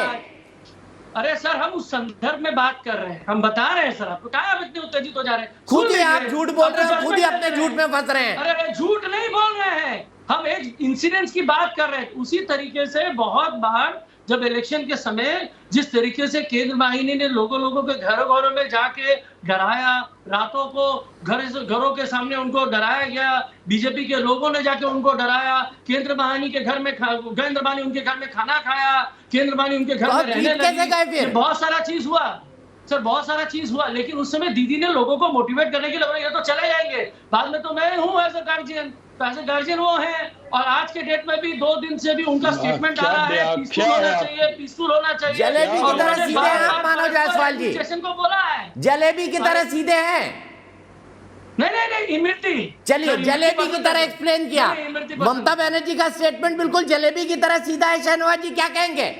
अरे सर हम उस संदर्भ में बात कर रहे हैं, हम बता रहे हैं सर आपको। क्या आप इतने उत्तेजित हो जा रहे हैं? खुद ही आप झूठ बोल रहे हैं, खुद ही अपने झूठ में फंस रहे हैं। अरे झूठ नहीं बोल रहे हैं, हम एक इंसिडेंट्स की बात कर रहे हैं। उसी तरीके से बहुत बार जब इलेक्शन के समय जिस तरीके से केंद्र वाहिनी ने लोगों के घरों में जाके डराया, रातों को घरों के सामने उनको डराया गया, बीजेपी के लोगों ने जाके उनको डराया, केंद्र वाहिनी उनके घर में खाना खाया, केंद्र वाहिनी उनके घर में रहने लगी, बहुत सारा चीज हुआ सर, बहुत सारा चीज हुआ। लेकिन उस समय दीदी ने लोगों को मोटिवेट करने के लिए ये तो चले जाएंगे, बाद में तो मैं हूँ एज ए गार्जियन वो हैं। और आज के डेट में भी 2 दिन से भी उनका स्टेटमेंट आ रहा है पीसफुल होना चाहिए। जलेबी की तरह सीधे हैं आप मानव जायसवाल जी, स्टेशन को बोला है जलेबी की तरह सीधे हैं। नहीं इमरती, चलिए जलेबी की तरह एक्सप्लेन किया। ममता बनर्जी का स्टेटमेंट बिल्कुल जलेबी की तरह सीधा है। शहनवाज जी क्या कहेंगे?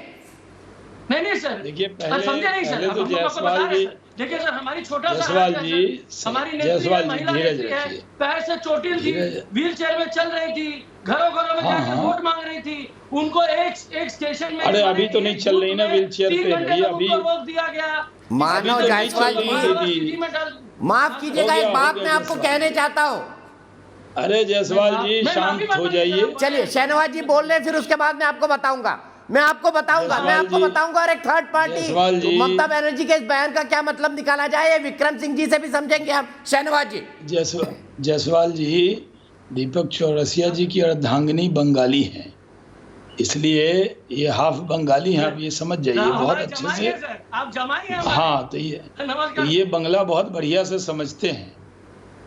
नहीं सर, देखिए पहले तो जायसवाल जी, देखिए सर, हमारी छोटा जायसवाल जी, हमारी धीरज रखिए, पैर से चोटिल थी, व्हील चेयर में चल रही थी, घरों में जाकर वोट मांग रही थी, उनको एक स्टेशन में, अरे अभी तो नहीं चल रही ना व्हील चेयर पे भाई, अभी रोक दिया गया। मानव जायसवाल जी माफ कीजिएगा, एक बात मैं आपको कहने चाहता हूँ। अरे जायसवाल जी शांत हो जाइए। चलिए शहनवाज जी बोल रहे, फिर उसके बाद मैं आपको बताऊंगा और एक थर्ड पार्टी ममता बनर्जी के इस बयान का क्या मतलब निकाला जाए, विक्रम सिंह जी से भी समझेंगे हम। शहनवाज जी, जायसवाल जी, दीपक चौरसिया जी की अर्धांगिनी बंगाली हैं, इसलिए ये हाफ बंगाली हैं, आप ये समझ जाइए बहुत अच्छे से। आप जमाई हैं। हाँ, तो ये बंगला बहुत बढ़िया से समझते हैं,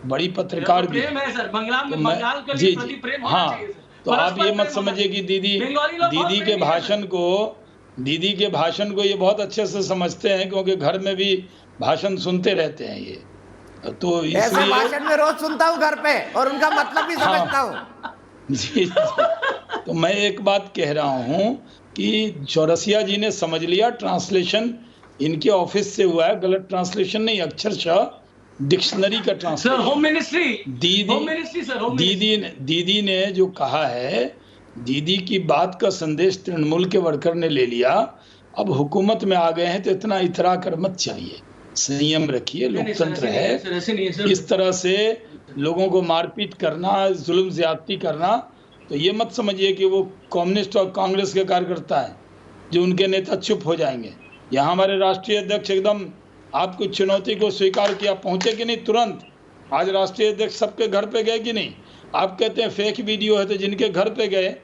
बड़ी पत्रकार भी है सर, बंगाल के लिए प्रति प्रेम होना चाहिए सर। तो आप ये मत समझिए कि दीदी के भाषण को ये बहुत अच्छे से समझते हैं, क्योंकि घर में भी भाषण सुनते रहते हैं ये, तो इसलिए भाषण में रोज सुनता हूँ घर पे, और उनका मतलब भी समझता हूँ। जी, तो मैं एक बात कह रहा हूँ कि चौरसिया जी ने समझ लिया, ट्रांसलेशन इनके ऑफिस से हुआ है, गलत ट्रांसलेशन नहीं, अक्षरशः डिक्शनरी का ट्रांसलेशन। होम मिनिस्ट्री दीदी ने जो कहा है, दीदी की बात का संदेश तृणमूल के वर्कर ने ले लिया। अब हुकूमत में आ गए हैं तो इतना इतरा कर मत चलिए, संयम रखिए, लोकतंत्र है। इस तरह से लोगों को मारपीट करना, जुल्म ज्यादती करना, तो ये मत समझिए कि वो कम्युनिस्ट और कांग्रेस के कार्यकर्ता हैं जो उनके नेता चुप हो जाएंगे। यहाँ हमारे राष्ट्रीय अध्यक्ष एकदम आपकी चुनौती को स्वीकार किया, पहुंचे कि नहीं तुरंत। आज राष्ट्रीय अध्यक्ष सबके घर पे गए कि नहीं? आप कहते हैं फेक वीडियो है, तो जिनके घर पे गए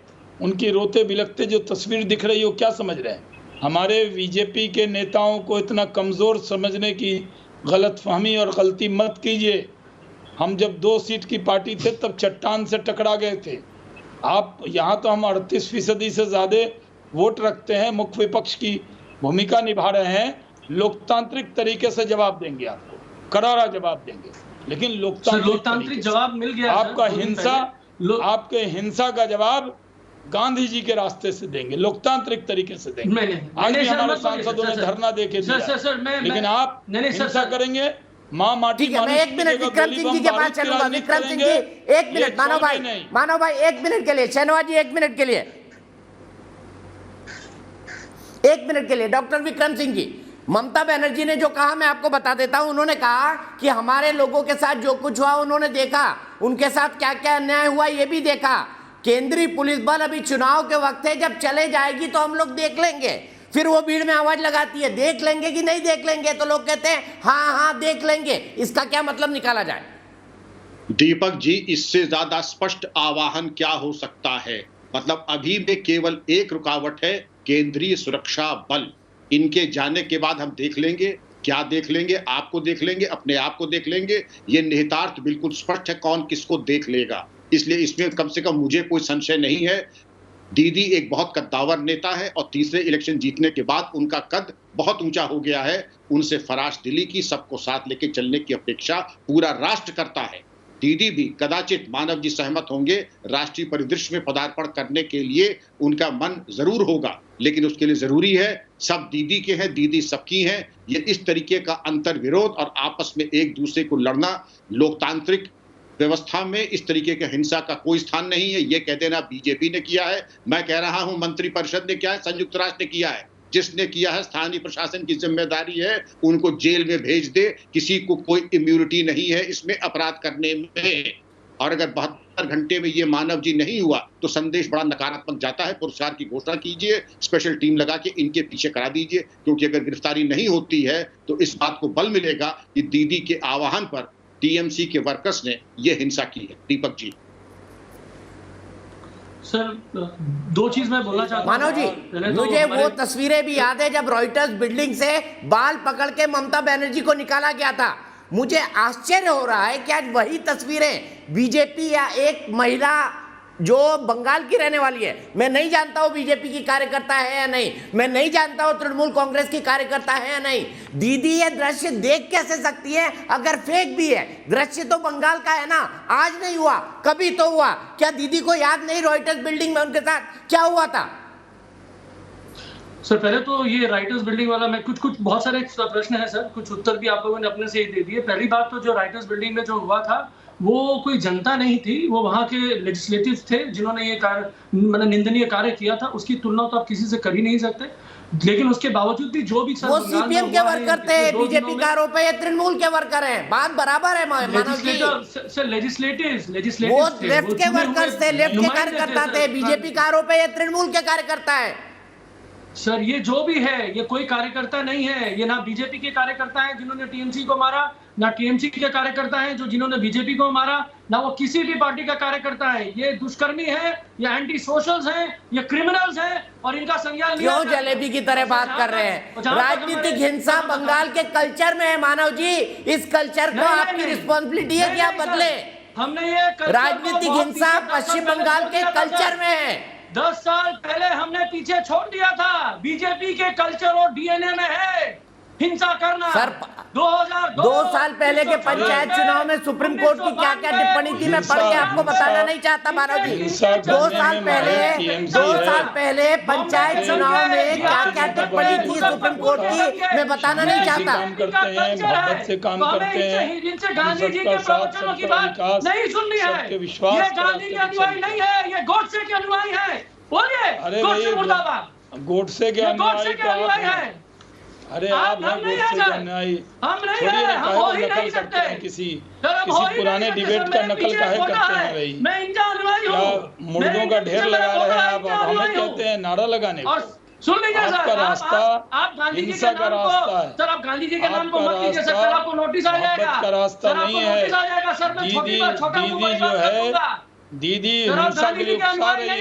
उनकी रोते बिलखते जो तस्वीर दिख रही हो, क्या समझ रहे हैं? हमारे बीजेपी के नेताओं को इतना कमज़ोर समझने की गलतफहमी और गलती मत कीजिए। हम जब 2 सीट की पार्टी थे तब चट्टान से टकरा गए थे। आप यहाँ तो हम 38% से ज़्यादा वोट रखते हैं, मुख्य विपक्ष की भूमिका निभा रहे हैं, लोकतांत्रिक तरीके से जवाब देंगे, आपको करारा जवाब देंगे, लेकिन लोकतांत्रिक जवाब मिल गया। आपके हिंसा का जवाब गांधी जी के रास्ते से देंगे, लोकतांत्रिक तरीके से देंगे। आज भी हमारे सांसदों ने धरना देके दिया, लेकिन आप हिंसा करेंगे, माँ माटी। मैं 1 मिनट विक्रम सिंह जी के पास चलूंगा। विक्रम सिंह जी 1 मिनट, मानव भाई 1 मिनट के लिए, शहनवाज जी 1 मिनट के लिए, 1 मिनट के लिए। डॉक्टर विक्रम सिंह जी, ममता बनर्जी ने जो कहा मैं आपको बता देता हूं। उन्होंने कहा कि हमारे लोगों के साथ जो कुछ हुआ उन्होंने देखा, उनके साथ क्या क्या अन्याय हुआ ये भी देखा। केंद्रीय पुलिस बल अभी चुनाव के वक्त है, जब चले जाएगी तो हम लोग देख लेंगे। फिर वो भीड़ में आवाज लगाती है, देख लेंगे कि नहीं देख लेंगे, तो लोग कहते हैं हाँ देख लेंगे। इसका क्या मतलब निकाला जाए? दीपक जी, इससे ज्यादा स्पष्ट आह्वान क्या हो सकता है? मतलब अभी में केवल एक रुकावट है, केंद्रीय सुरक्षा बल। इनके जाने के बाद हम देख लेंगे, क्या देख लेंगे? आपको देख लेंगे, अपने आप को देख लेंगे। ये निहितार्थ बिल्कुल स्पष्ट है, कौन किसको देख लेगा। इसलिए इसमें कम से कम मुझे कोई संशय नहीं है। दीदी एक बहुत कद्दावर नेता है और तीसरे इलेक्शन जीतने के बाद उनका कद बहुत ऊंचा हो गया है। उनसे फराश दिली की, सबको साथ लेके चलने की अपेक्षा पूरा राष्ट्र करता है। दीदी भी कदाचित मानव जी सहमत होंगे, राष्ट्रीय परिदृश्य में पदार्पण करने के लिए उनका मन जरूर होगा, लेकिन उसके लिए जरूरी है सब दीदी के हैं, दीदी सबकी हैं। ये इस तरीके का अंतर विरोध और आपस में एक दूसरे को लड़ना लोकतांत्रिक व्यवस्था में इस तरीके के हिंसा का कोई स्थान नहीं है। ये कह देना बीजेपी ने किया है, मैं कह रहा हूं मंत्रिपरिषद ने किया है, संयुक्त राष्ट्र ने किया है। जिसने किया है स्थानीय प्रशासन की जिम्मेदारी है, उनको जेल में भेज दे, किसी को कोई इम्यूनिटी नहीं है इसमें अपराध करने में। और अगर 72 घंटे में ये मानव जी नहीं हुआ तो संदेश बड़ा नकारात्मक जाता है। पुरस्कार की घोषणा कीजिए, स्पेशल टीम लगा के इनके पीछे करा दीजिए, क्योंकि अगर गिरफ्तारी नहीं होती है तो इस बात को बल मिलेगा कि दीदी के आह्वान पर टीएमसी के वर्कर्स ने ये हिंसा की है। दीपक जी। सर, दो चीज मैं बोलना चाहता हूं। मानव जी, मुझे वो तस्वीरें भी याद है जब रॉयटर्स बिल्डिंग से बाल पकड़ के ममता बनर्जी को निकाला गया था। मुझे आश्चर्य हो रहा है कि आज वही तस्वीरें बीजेपी या एक महिला जो बंगाल की रहने वाली है, मैं नहीं जानता हूं बीजेपी की कार्यकर्ता है या नहीं, मैं नहीं जानता हूं तृणमूल कांग्रेस की कार्यकर्ता है या नहीं, दीदी ये दृश्य देख कैसे सकती है अगर फेक भी है? दृश्य तो बंगाल का है ना, आज नहीं हुआ, कभी तो हुआ। क्या दीदी को याद नहीं रॉयटर्स बिल्डिंग में उनके साथ क्या हुआ था? सर, पहले तो ये राइटर्स बिल्डिंग वाला मैं कुछ बहुत सारे प्रश्न है सर, कुछ उत्तर भी आप लोगों ने अपने से ही दे दिए। पहली बात तो जो राइटर्स बिल्डिंग में जो हुआ था वो कोई जनता नहीं थी, वो वहाँ के लेजिस्लेटिव थे जिन्होंने ये मतलब निंदनीय कार्य किया था। उसकी तुलना तो आप किसी से कर ही नहीं सकते। लेकिन उसके बावजूद भी जो भी सर, वो सीपीएम के वर्कर थे, बीजेपी का आरोप है, तृणमूल के वर्कर हैं, बात बराबर है मानव जी। सर, लेजिस्लेटिव वो लेफ्ट के वर्कर्स थे, लेफ्ट के कार्यकर्ता थे, बीजेपी का आरोप है ये तृणमूल के कार्यकर्ता है। सर, ये जो भी है ये कोई कार्यकर्ता नहीं है, ये ना बीजेपी के कार्यकर्ता हैं जिन्होंने टीएमसी को मारा, ना टीएमसी के कार्यकर्ता हैं जो जिन्होंने बीजेपी को मारा, ना वो किसी भी पार्टी का कार्यकर्ता है। ये दुष्कर्मी है, ये एंटी सोशल्स हैं, ये क्रिमिनल्स हैं और इनका संज्ञान क्यों जलेबी की तरह बात कर रहे हैं? राजनीतिक हिंसा बंगाल के कल्चर में है मानव जी, इस कल्चर को आपकी रिस्पॉन्सिबिलिटी है कि आप बदले। हमने ये राजनीतिक हिंसा पश्चिम बंगाल के कल्चर में है। 10 साल पहले हमने पीछे छोड़ दिया था। बीजेपी के कल्चर और डीएनए में है हिंसा करना। सर, 2 साल पहले के पंचायत चुनाव में सुप्रीम कोर्ट की क्या क्या टिप्पणी थी मैं पढ़ के आपको बताना नहीं चाहता मानव जी। 2 साल पहले पंचायत चुनाव में क्या क्या टिप्पणी थी सुप्रीम कोर्ट की मैं बताना नहीं चाहता। काम करते हैं, जिनसे गांधी जी के प्रवचनों की बात नहीं सुननी है। ये गांधी के अनुयायी नहीं है, ये गोडसे के अनुयायी है। बोलिए, गोडसे मुर्दाबाद। गोडसे के अनुयायी है। अरे आप हैं गोडसे के अनुयायी, छोड़िए ना, काहे नकल करते हैं किसी पुराने डिबेट का नकल काहे करते हैं भाई? क्या मुर्दों का ढेर लगा रहे हैं आप? हमें कहते हैं नारा लगाने को। सुन लीजिए सर, आपका रास्ता हिंसा का रास्ता है। सर, आप गांधी जी के नाम को मत लीजिए सर, आपको नोटिस आ जाएगा। का रास्ता नहीं है। दीदी जो है, दीदी हिंसा के लिए उकसा रही है।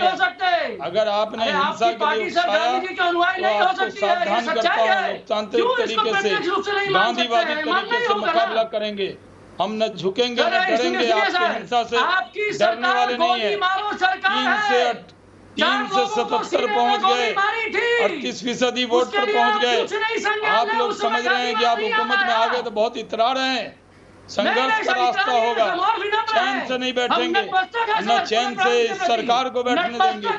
अगर आपने हिंसा के लिए उकसाया तो आपको सावधान करता हूँ, लोकतांत्रिक तरीके से, गांधीवादी तरीके से मुकाबला करेंगे। हम न झुकेंगे न डरेंगे आपकी हिंसा से, डरने वाले नहीं है। 3 से 77 पहुंच गए, 38% वोट पर पहुंच गए। आप लोग समझ रहे हैं कि आप हुकूमत में आ गए तो बहुत इतरा रहे हैं। संघर्ष का रास्ता होगा, चैन से नहीं बैठेंगे, न चैन से इस सरकार को बैठने देंगे।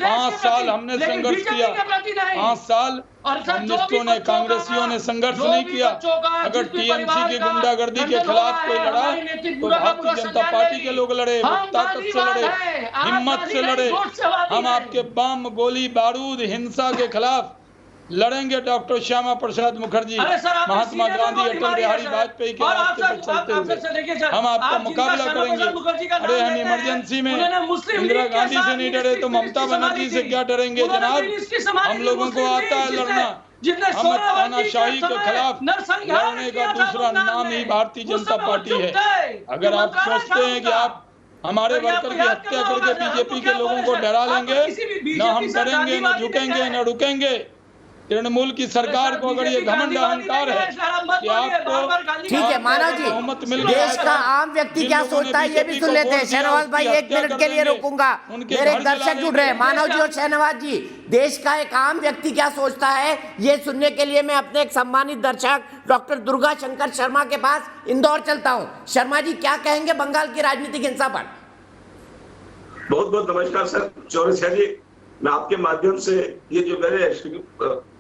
5 साल हमने संघर्ष किया, 5 साल कम्युनिस्टों ने, कांग्रेसियों ने संघर्ष नहीं किया। अगर टीएमसी की गुंडागर्दी के खिलाफ कोई लड़ा तो भारतीय जनता पार्टी के लोग लड़े, वो ताकत से लड़े, हिम्मत से लड़े। हम आपके बम, गोली बारूद, हिंसा के खिलाफ लड़ेंगे। डॉक्टर श्यामा प्रसाद मुखर्जी, महात्मा गांधी, अटल बिहारी वाजपेयी के रास्ते पर चलते हुए हम आपका मुकाबला करेंगे। अरे हम इमरजेंसी में इंदिरा गांधी से नहीं डरे तो ममता बनर्जी से क्या डरेंगे जनाब? हम लोगों को आता है लड़ना। हम तानाशाही के खिलाफ लड़ने का दूसरा नाम ही भारतीय जनता पार्टी है। अगर आप सोचते हैं कि आप हमारे वर्कर की हत्या करके बीजेपी के लोगों को डरा लेंगे, न हम डरेंगे, न झुकेंगे, न रुकेंगे। तृणमूल की सरकार को अगर ये घमंड अहंकार है कि आपको ठीक है मानव जी, देश का आम व्यक्ति क्या सोचता है ये भी सुन लेते हैं। शहनवाज भाई 1 मिनट के लिए रुकूंगा, मेरे दर्शक जुड़ रहे हैं। मानव जी और शहनवाज जी, देश का एक आम व्यक्ति क्या सोचता है ये सुनने के लिए मैं अपने एक सम्मानित दर्शक डॉक्टर दुर्गा शंकर शर्मा के पास इंदौर चलता हूँ। शर्मा जी क्या कहेंगे बंगाल की राजनीतिक हिंसा पर? बहुत बहुत नमस्कार सर चौरसिया जी। मैं आपके माध्यम से ये जो मेरे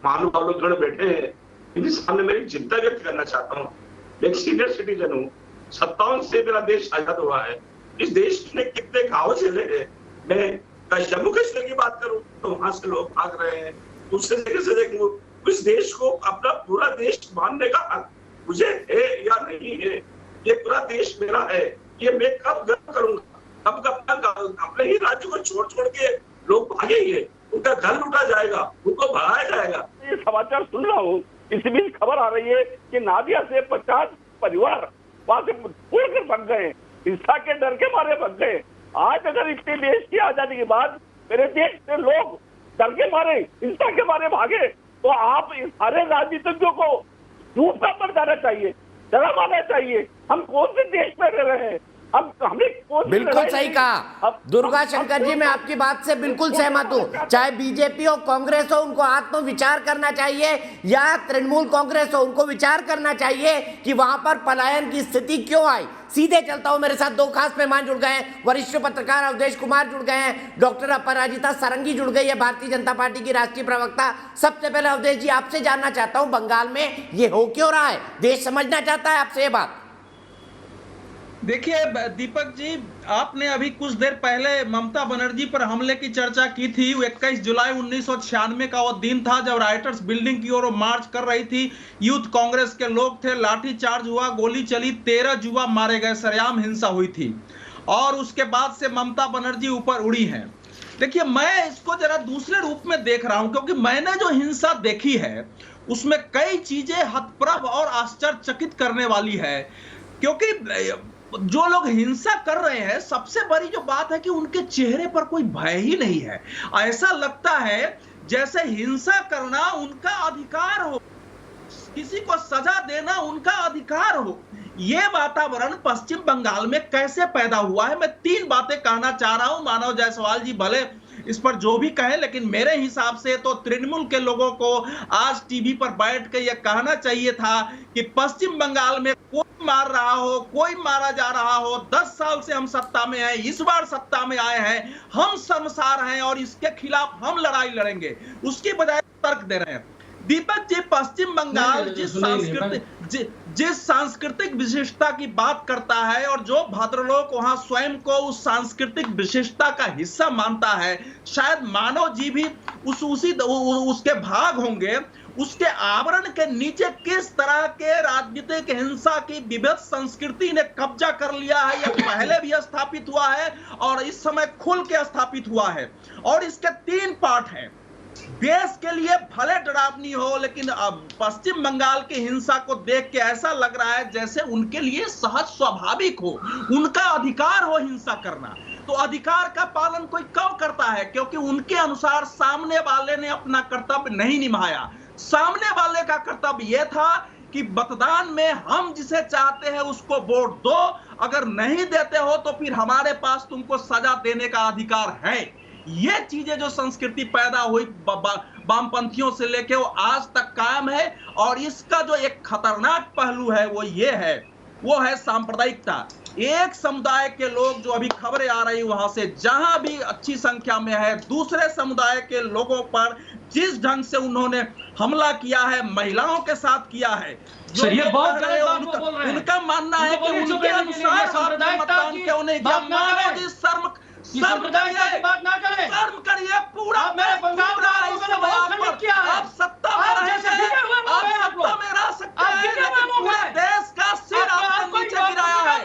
महानुभाव लोग जोड़े बैठे हैं इनके सामने मेरी चिंता व्यक्त करना चाहता हूँ। एक सीनियर सिटीजन हूँ, 57 से मेरा देश आजाद हुआ है। इस देश ने कितने घाव झेले हैं। मैं जम्मू कश्मीर की बात करूँ तो वहां से लोग भाग रहे हैं। दूसरे जगह से देखूँ, इस देश को अपना पूरा देश मानने का हक मुझे है या नहीं है? ये पूरा देश मेरा है, ये मैं कब गर्व करूंगा, कब अपने ही राज्य को छोड़ के लोग भागेंगे, उनका घर लूटा जाएगा, उनको भगाया जाएगा। ये समाचार सुन रहा हूँ, इस बीच खबर आ रही है कि नादिया से 50 परिवार वहां से उड़कर भाग गए, हिंसा के डर के मारे भाग गए। आज अगर इतने देश की आजादी के बाद मेरे देश से लोग डर के मारे, हिंसा के मारे भागे, तो आप इस सारे राजनीतिज्ञों को धूप का पड़ जाना चाहिए, शर्म आना चाहिए। हम कौन से देश में रह रहे हैं? बिल्कुल सही कहा दुर्गा शंकर जी, मैं आपकी बात से बिल्कुल सहमत हूँ। चाहे बीजेपी हो, कांग्रेस हो, उनको आत्मविचार करना चाहिए, या तृणमूल कांग्रेस हो, उनको विचार करना चाहिए कि वहां पर पलायन की स्थिति क्यों आई। सीधे चलता हूं, मेरे साथ दो खास मेहमान जुड़ गए हैं। वरिष्ठ पत्रकार अवधेश कुमार जुड़ गए हैं, डॉक्टर अपराजिता सारंगी जुड़ गई है, भारतीय जनता पार्टी की राष्ट्रीय प्रवक्ता। सबसे पहले अवधेश जी, आपसे जानना चाहता हूं, बंगाल में ये हो क्यों रहा है? देश समझना चाहता है आपसे ये बात। देखिए दीपक जी, आपने अभी कुछ देर पहले ममता बनर्जी पर हमले की चर्चा की थी। 21 जुलाई 1996 का वो दिन था जब राइटर्स बिल्डिंग की ओर मार्च कर रही थी। यूथ कांग्रेस के लोग थे, लाठी चार्ज हुआ, गोली चली, 13 युवा मारे गए, सरेआम हिंसा हुई थी और उसके बाद से ममता बनर्जी ऊपर उड़ी हैं। देखिए, मैं इसको जरा दूसरे रूप में देख रहा हूं, क्योंकि मैंने जो हिंसा देखी है उसमें कई चीजें हतप्रभ और आश्चर्यचकित करने वाली है। क्योंकि जो लोग हिंसा कर रहे हैं, सबसे बड़ी जो बात है कि उनके चेहरे पर कोई भय ही नहीं है। ऐसा लगता है जैसे हिंसा करना उनका अधिकार हो, किसी को सजा देना उनका अधिकार हो। यह वातावरण पश्चिम बंगाल में कैसे पैदा हुआ है? मैं 3 बातें कहना चाह रहा हूं। मानव जायसवाल जी भले इस पर जो भी कहें, लेकिन मेरे हिसाब से तो तृणमूल के लोगों को आज टीवी पर बैठ के यह कहना चाहिए था कि पश्चिम बंगाल में कोई मार रहा हो, कोई मारा जा रहा हो, 10 साल से हम सत्ता में हैं, इस बार सत्ता में आए हैं, हम शर्मसार हैं और इसके खिलाफ हम लड़ाई लड़ेंगे, उसकी बजाय तर्क दे रहे हैं। दीपक जी, पश्चिम बंगाल जिस सांस्कृतिक विशिष्टता की बात करता है और जो भद्रलोक वहां स्वयं को उस सांस्कृतिक विशिष्टता का हिस्सा मानता है, शायद मानव जी भी उसके भाग होंगे। उसके आवरण के नीचे किस तरह के राजनीतिक हिंसा की विविध संस्कृति ने कब्जा कर लिया है, यह पहले भी स्थापित हुआ है और इस समय खुल के स्थापित हुआ है। और इसके 3 पार्ट हैं। देश के लिए भले डरावनी हो, लेकिन अब पश्चिम बंगाल की हिंसा को देख के ऐसा लग रहा है जैसे उनके लिए सहज स्वाभाविक हो, उनका अधिकार हो हिंसा करना। तो अधिकार का पालन कोई क्यों करता है? क्योंकि उनके अनुसार सामने वाले ने अपना कर्तव्य नहीं निभाया। सामने वाले का कर्तव्य यह था कि मतदान में हम जिसे चाहते हैं उसको वोट दो, अगर नहीं देते हो तो फिर हमारे पास तुमको सजा देने का अधिकार है। ये चीजें जो संस्कृति पैदा हुई वामपंथियों से लेके वो आज तक कायम है। और इसका जो एक खतरनाक पहलू है वो है सांप्रदायिकता। एक समुदाय के लोग, जो अभी खबरें आ रही वहां से, जहां भी अच्छी संख्या में है, दूसरे समुदाय के लोगों पर जिस ढंग से उन्होंने हमला किया है, महिलाओं के साथ किया है, उनका मानना है कि उनके अनुसार मतदान क्यों नहीं किया। मानव जी शर्म करिए, पूरा आप सत्ता में रह सकते हैं, लेकिन पूरे देश का सिर आपने नीचे गिराया है।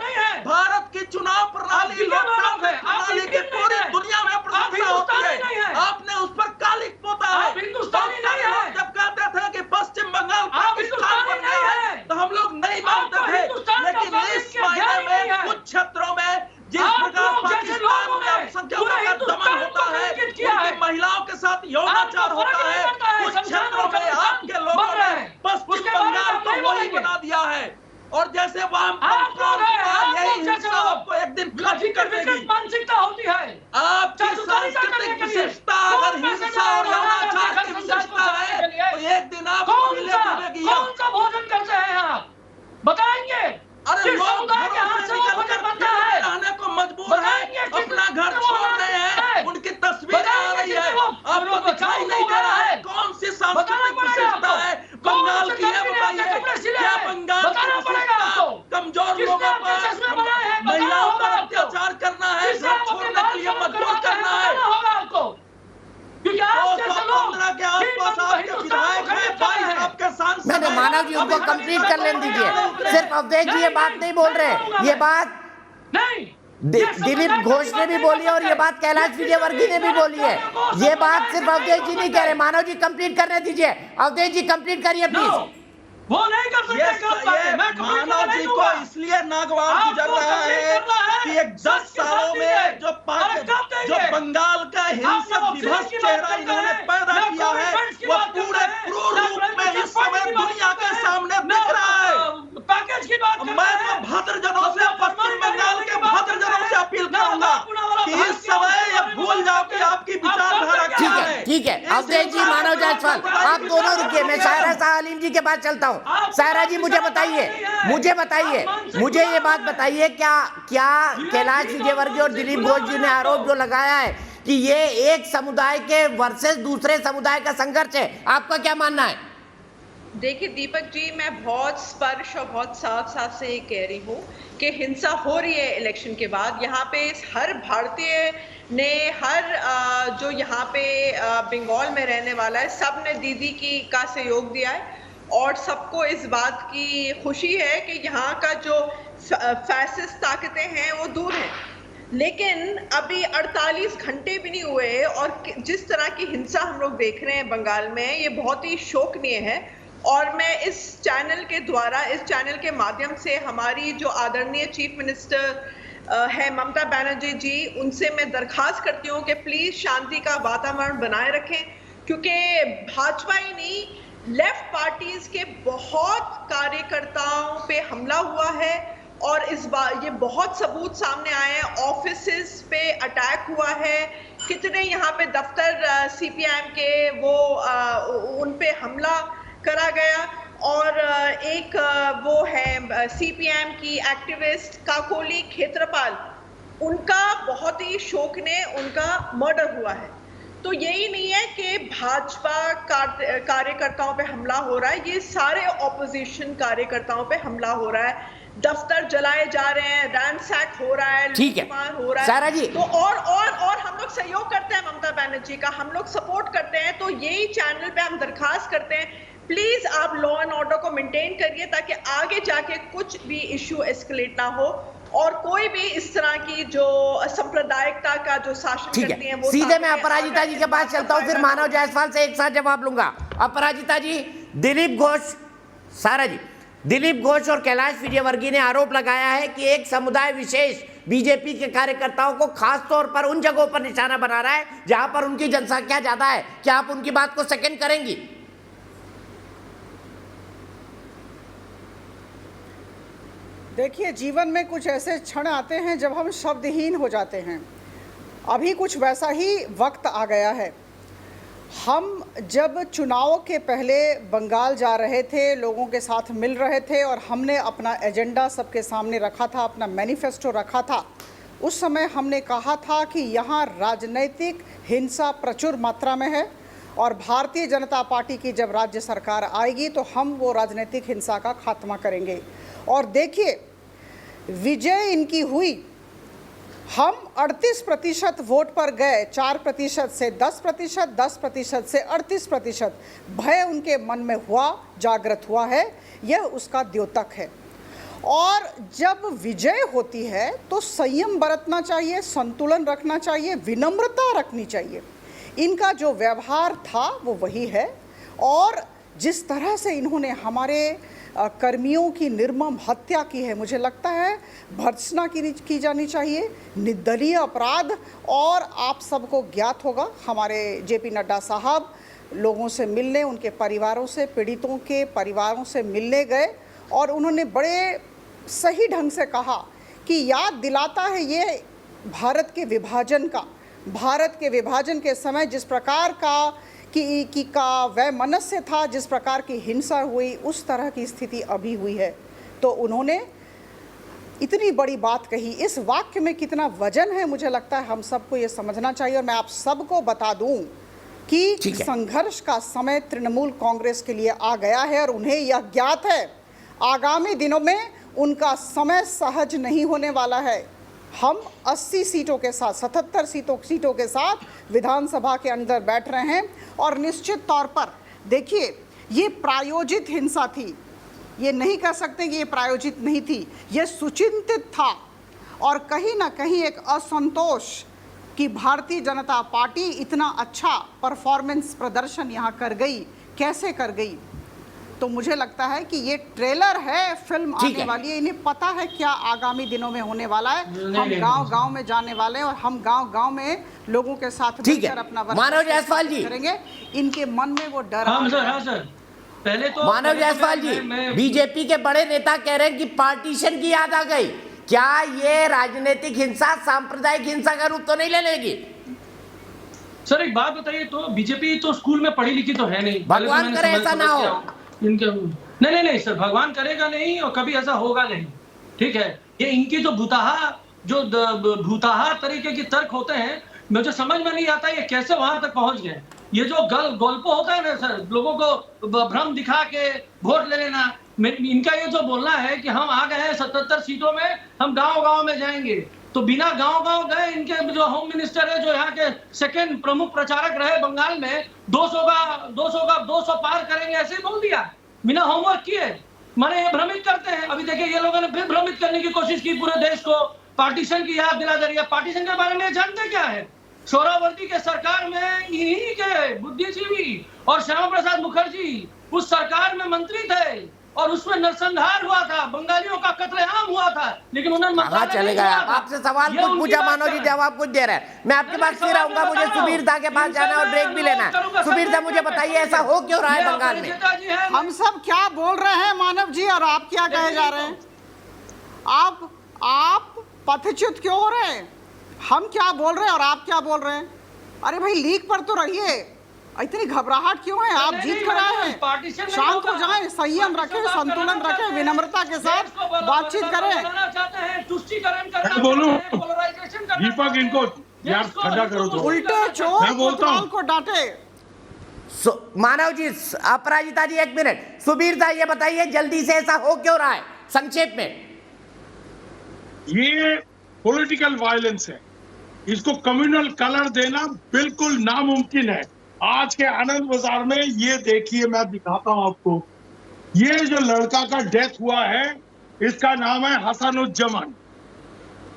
भारत की चुनाव प्रणाली, लोकतांत्रिक प्रणाली की पूरी दुनिया में प्रशंसा होती है, आपने उस पर कालिक पोता है। जब कहते थे कि पश्चिम बंगाल पाकिस्तान बन गया है तो हम लोग नहीं मानते थे, लेकिन इस मायने में कुछ क्षेत्रों में जिस प्रकार पाकिस्तान में अल्पसंख्यकों का दमन होता है, उनकी महिलाओं के साथ यौनाचार होता है, कुछ क्षेत्रों में आपके लोगों ने पश्चिम बंगाल को वही बना दिया है। और जैसे यही हिंसा आपको एक दिन खत्म कर देगी। मानसिकता होती है आपकी सांस्कृतिक विशेषता अगर हिंसा और यौनाचार की विशेषता है तो एक दिन आपको कौन सा भोजन करते हैं आप बताएंगे? अरे लोग रहने को मजबूर है, अपना घर छोड़ रहे हैं, उनकी तस्वीर आ रही है, आपको दिखाई नहीं दे रहा है। कौन सी सांस्कृतिक विशेषता है बंगाल की, ये बताइए। क्या बंगाल कमजोर लोगों पर, महिलाओं पर अत्याचार करना है, घर छोड़ने के लिए मजबूर करना है? मैंने मानव जी उनको कंप्लीट कर लेने दीजिए। सिर्फ अवधेश जी ये बात नहीं बोल रहे, ये बात नहीं, दिलीप घोष ने भी बोली है और ये बात कैलाश विजयवर्गीय ने भी बोली है। ये बात सिर्फ अवधेश जी नहीं कह रहे। मानव जी कंप्लीट करने दीजिए। अवधेश जी कंप्लीट करिए प्लीज। वो नहीं कर सकते। मानव जी को इसलिए नागवार गुजर रहा है कि एक 10 सालों में जो बंगाल का हिंसक विभत्स चेहरा इन्होंने पैदा किया है वो पूरे क्रूर रूप में इस समय दुनिया के सामने दिख रहा है। पैकेज की बात मैं तो भद्रजनों से, पश्चिम बंगाल के भद्रजनों से अपील करूंगा कि इस समय ये भूल जाओ कि आपकी विचारधारा क्या है। ठीक है अवधेश जी, मानव जायसवाल, आप दोनों रुकिए। मैं सायरा शाह अलीम जी के पास चलता हूँ। सायरा जी मुझे बताइए, मुझे ये बात बताइए, क्या कैलाश विजयवर्गीय और दिलीप घोष जी ने आरोप जो लगाया है कि ये एक समुदाय के वर्सेस दूसरे समुदाय का संघर्ष है, आपका क्या मानना है? देखिए दीपक जी, मैं बहुत स्पष्ट और बहुत साफ से ये कह रही हूँ कि हिंसा हो रही है इलेक्शन के बाद। यहाँ पे हर भारतीय ने, हर जो यहाँ पे बंगाल में रहने वाला है, सब ने दीदी का सहयोग दिया है और सबको इस बात की खुशी है कि यहाँ का जो फैसिस्ट ताकतें हैं वो दूर हैं। लेकिन अभी 48 घंटे भी नहीं हुए और जिस तरह की हिंसा हम लोग देख रहे हैं बंगाल में, ये बहुत ही शोकनीय है। और मैं इस चैनल के द्वारा, इस चैनल के माध्यम से हमारी जो आदरणीय चीफ मिनिस्टर है ममता बनर्जी जी, उनसे मैं दरखास्त करती हूँ कि प्लीज शांति का वातावरण बनाए रखें, क्योंकि भाजपा ही नहीं, लेफ्ट पार्टीज के बहुत कार्यकर्ताओं पे हमला हुआ है और इस बार ये बहुत सबूत सामने आए हैं। ऑफिसेस पे अटैक हुआ है, कितने यहाँ पे दफ्तर सीपीएम के वो उन पे हमला करा गया और एक वो है सीपीएम की एक्टिविस्ट काकोली खेत्रपाल, उनका बहुत ही शौक ने उनका मर्डर हुआ है। तो यही नहीं है कि भाजपा कार्यकर्ताओं पे हमला हो रहा है, ये सारे ऑपोजिशन कार्यकर्ताओं पे हमला हो रहा है, दफ्तर जलाए जा रहे हैं, रैंसैक हो रहा है, लूटमार हो रहा है। सारा जी, तो और हम लोग सहयोग करते हैं ममता बनर्जी का, हम लोग सपोर्ट करते हैं। तो यही चैनल पे हम दरखास्त करते हैं, प्लीज आप लॉ एंड ऑर्डर को मेंटेन करिए ताकि आगे जाके कुछ भी इश्यू एस्केलेट ना हो और कोई भी इस तरह की जो सांप्रदायिकता का जो शासन करती है वो। सीधे मैं अपराजिता जी के पास चलता हूँ, फिर मानव जायसवाल से एक साथ जवाब लूंगा। अपराजिता जी, दिलीप घोष, सारा जी, दिलीप घोष और कैलाश विजयवर्गीय ने आरोप लगाया है कि एक समुदाय विशेष बीजेपी के कार्यकर्ताओं को खास तौर पर उन जगहों पर निशाना बना रहा है जहां पर उनकी जनसंख्या ज्यादा है। क्या आप उनकी बात को सेकंड करेंगी? देखिए, जीवन में कुछ ऐसे क्षण आते हैं जब हम शब्दहीन हो जाते हैं। अभी कुछ वैसा ही वक्त आ गया है। हम जब चुनाव के पहले बंगाल जा रहे थे, लोगों के साथ मिल रहे थे और हमने अपना एजेंडा सबके सामने रखा था, अपना मैनिफेस्टो रखा था, उस समय हमने कहा था कि यहाँ राजनीतिक हिंसा प्रचुर मात्रा में है और भारतीय जनता पार्टी की जब राज्य सरकार आएगी तो हम वो राजनीतिक हिंसा का खात्मा करेंगे। और देखिए, विजय इनकी हुई। हम 38% वोट पर गए, 4% से 10%, 10% से 38%। भय उनके मन में हुआ, जागृत हुआ है, यह उसका द्योतक है। और जब विजय होती है तो संयम बरतना चाहिए, संतुलन रखना चाहिए, विनम्रता रखनी चाहिए। इनका जो व्यवहार था वो वही है। और जिस तरह से इन्होंने हमारे कर्मियों की निर्मम हत्या की है, मुझे लगता है भर्त्सना की जानी चाहिए, निर्दलीय अपराध। और आप सबको ज्ञात होगा, हमारे जेपी नड्डा साहब लोगों से मिलने, उनके परिवारों से, पीड़ितों के परिवारों से मिलने गए और उन्होंने बड़े सही ढंग से कहा कि याद दिलाता है ये भारत के विभाजन का, भारत के विभाजन के समय जिस प्रकार का वैमनस्य था, जिस प्रकार की हिंसा हुई, उस तरह की स्थिति अभी हुई है। तो उन्होंने इतनी बड़ी बात कही। इस वाक्य में कितना वजन है, मुझे लगता है हम सबको ये समझना चाहिए। और मैं आप सबको बता दूं कि संघर्ष का समय तृणमूल कांग्रेस के लिए आ गया है और उन्हें यह ज्ञात है आगामी दिनों में उनका समय सहज नहीं होने वाला है। हम 80 सीटों के साथ, 77 सीटों के साथ विधानसभा के अंदर बैठ रहे हैं और निश्चित तौर पर देखिए, ये प्रायोजित हिंसा थी, ये नहीं कह सकते कि ये प्रायोजित नहीं थी, ये सुचिंतित था। और कहीं ना कहीं एक असंतोष कि भारतीय जनता पार्टी इतना अच्छा परफॉर्मेंस प्रदर्शन यहाँ कर गई, कैसे कर गई। तो मुझे लगता है कि ये ट्रेलर है, फिल्म आने वाली है, इन्हें पता है क्या आगामी दिनों में होने वाला है। हम गांव-गांव में जाने वाले हैं और हम गांव-गांव में लोगों के साथ मिलकर अपना मानव जायसवाल जी करेंगे। इनके मन में वो डर सर पहले तो मानव जायसवाल जी, बीजेपी के बड़े नेता कह रहे हैं कि पार्टीशन की याद आ गई। क्या ये राजनीतिक हिंसा सांप्रदायिक हिंसा का रूप तो नहीं ले लेगी? सर एक बात बताइए, तो बीजेपी तो स्कूल में पढ़ी लिखी तो है नहीं, भगवान करे ऐसा ना हो। इनके नहीं सर, भगवान करेगा नहीं और कभी ऐसा होगा नहीं, ठीक है। ये इनकी जो भूताहा तरीके के तर्क होते हैं, मुझे समझ में नहीं आता ये कैसे वहां तक पहुंच गए। ये जो गल्प होता है ना सर, लोगों को भ्रम दिखा के वोट ले लेना, इनका ये जो बोलना है कि हम आ गए हैं 77 सीटों में, हम गांव-गांव में जाएंगे, तो बिना गांव-गांव गए इनके जो होम मिनिस्टर है, जो यहाँ के सेकंड प्रमुख प्रचारक रहे बंगाल में, 200 पार करेंगे ऐसे बोल दिया बिना होमवर्क किए। माने ये भ्रमित करते हैं। अभी देखिए ये लोगों ने फिर भ्रमित करने की कोशिश की पूरे देश को, पार्टीशन की याद दिला दे रही है। पार्टीशन के बारे में जानते क्या है? सोहरावर्ती के सरकार में इन्हीं के बुद्धिजीवी और श्यामा प्रसाद मुखर्जी उस सरकार में मंत्री थे और उसमें नरसंहार हुआ था, बंगालियों का कत्लेआम हुआ था, लेकिन उन्होंने चले गए। आपसे सवाल कुछ पूछा, मानव जी जवाब कुछ दे रहे हैं। मैं आपके पास फिर आऊंगा, मुझे सुबीर दा के पास जाना और ब्रेक भी लेना है। सुबीर दा, मुझे बताइए ऐसा हो क्यों रहा है बंगाल में? हम सब क्या बोल रहे हैं मानव जी, और आप क्या कहे जा रहे हैं? आप पथच्युत क्यों हो रहे हैं? हम क्या बोल रहे हैं और आप क्या बोल रहे हैं? अरे भाई लीक पर तो रहिए, इतनी घबराहट क्यों है? आप जीत कर आए हैं, शांत हो जाएं, संयम रखें, संतुलन रखें, विनम्रता के साथ बातचीत करें। बोलूं दीपक, इनको यार खड़ा करो तो उल्टे चोर को डांटे। मानव जी, अपराजिता जी एक मिनट। सुबीर दा ये बताइए जल्दी से ऐसा हो क्यों रहा है, संक्षेप में? ये पॉलिटिकल वायलेंस है, इसको कम्युनल कलर देना बिल्कुल नामुमकिन है। आज के आनंद बाजार में ये देखिए, मैं दिखाता हूं आपको, ये जो लड़का का डेथ हुआ है इसका नाम है हसनुज्जमान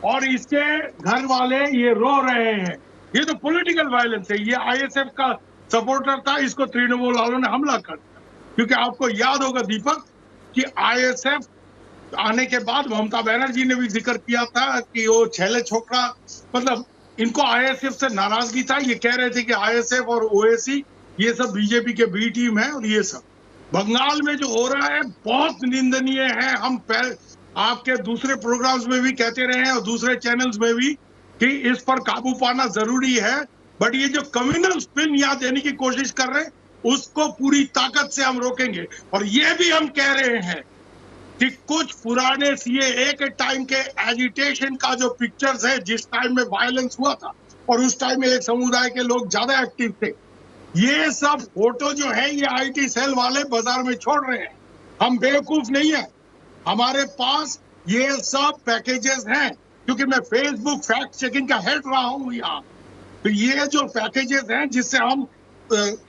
और इसके घर वाले ये रो रहे हैं। ये तो पॉलिटिकल वायलेंस है। ये आईएसएफ का सपोर्टर था, इसको तृणमूल वालों ने हमला कर दिया। क्योंकि आपको याद होगा दीपक कि आईएसएफ आने के बाद ममता बनर्जी ने भी जिक्र किया था कि वो छैले छोकरा, मतलब इनको आईएसएफ से नाराजगी था। ये कह रहे थे कि आईएसएफ और ओएसी ये सब बीजेपी के बी टीम है और ये सब बंगाल में जो हो रहा है बहुत निंदनीय है। हम आपके दूसरे प्रोग्राम्स में भी कहते रहे हैं और दूसरे चैनल्स में भी कि इस पर काबू पाना जरूरी है, बट ये जो कम्युनल स्पिन यहाँ देने की कोशिश कर रहे हैं उसको पूरी ताकत से हम रोकेंगे। और ये भी हम कह रहे हैं कि कुछ पुराने सीएए के टाइम के एजिटेशन का जो पिक्चर्स है, जिस टाइम में वायलेंस हुआ था और उस टाइम में एक समुदाय के लोग ज्यादा एक्टिव थे, ये सब फोटो जो है ये आईटी सेल वाले बाजार में छोड़ रहे हैं। हम बेवकूफ नहीं है, हमारे पास ये सब पैकेजेस हैं, क्योंकि मैं फेसबुक फैक्ट चेकिंग का हेड रहा हूं यहाँ। तो ये जो पैकेजेस हैं जिससे हम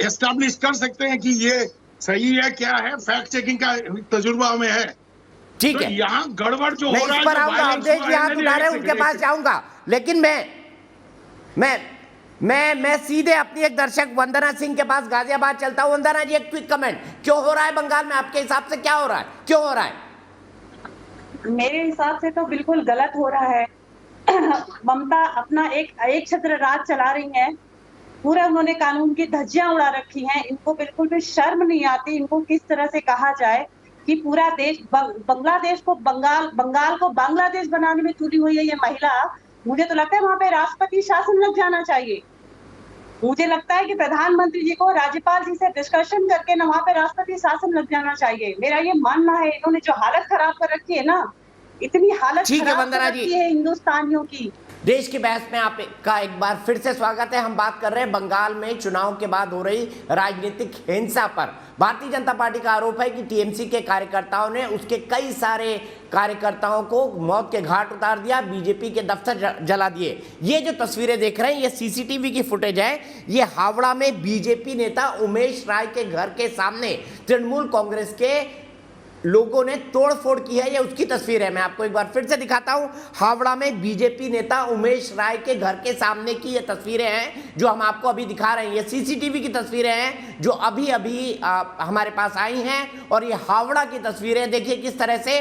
एस्टैब्लिश कर सकते हैं कि ये सही है क्या है, फैक्ट चेकिंग का तजुर्बा हमें है। ठीक तो है, यहाँ गड़बड़ जो हो रहा है, इस पर आऊंगा, अवधेश जी हाथ उठा रहे हैं, उनके पास जाऊंगा। लेकिन मैं सीधे अपनी एक दर्शक वंदना सिंह के पास गाजियाबाद चलता हूं। वंदना जी, एक क्विक कमेंट, क्यों हो रहा है बंगाल में? आपके हिसाब से क्या हो रहा है, क्यों हो रहा है? मेरे हिसाब से तो बिल्कुल गलत हो रहा है। ममता अपना एक छत्र राज चला रही हैं, पूरा उन्होंने कानून की धज्जियां उड़ा रखी हैं। इनको बिल्कुल भी शर्म नहीं आती। इनको किस तरह से कहा जाए कि पूरा देश बांग्लादेश को बंगाल को बांग्लादेश बनाने में तुली हुई है ये महिला। मुझे तो लगता है वहां पे राष्ट्रपति शासन लग जाना चाहिए। मुझे लगता है कि प्रधानमंत्री जी को राज्यपाल जी से डिस्कशन करके ना वहां पे राष्ट्रपति शासन लग जाना चाहिए। मेरा ये मानना है। इन्होंने जो हालत खराब कर रखी है ना, इतनी हालत खराब कर रखी है हिंदुस्तानियों की। देश की बहस में आपका एक बार फिर से स्वागत है। हम बात कर रहे हैं बंगाल में चुनाव के बाद हो रही राजनीतिक हिंसा पर। भारतीय जनता पार्टी का आरोप है कि टीएमसी के कार्यकर्ताओं ने उसके कई सारे कार्यकर्ताओं को मौत के घाट उतार दिया, बीजेपी के दफ्तर जला दिए। ये जो तस्वीरें देख रहे हैं ये सीसीटीवी की फुटेज है। ये हावड़ा में बीजेपी नेता उमेश राय के घर के सामने तृणमूल कांग्रेस के लोगों ने तोड़फोड़ की है, ये उसकी तस्वीर है। मैं आपको एक बार फिर से दिखाता हूं। हावड़ा में बीजेपी नेता उमेश राय के घर के सामने की ये तस्वीरें हैं जो हम आपको अभी दिखा रहे हैं। ये सीसीटीवी की तस्वीरें हैं जो अभी अभी हमारे पास आई हैं, और ये हावड़ा की तस्वीरें देखिए किस तरह से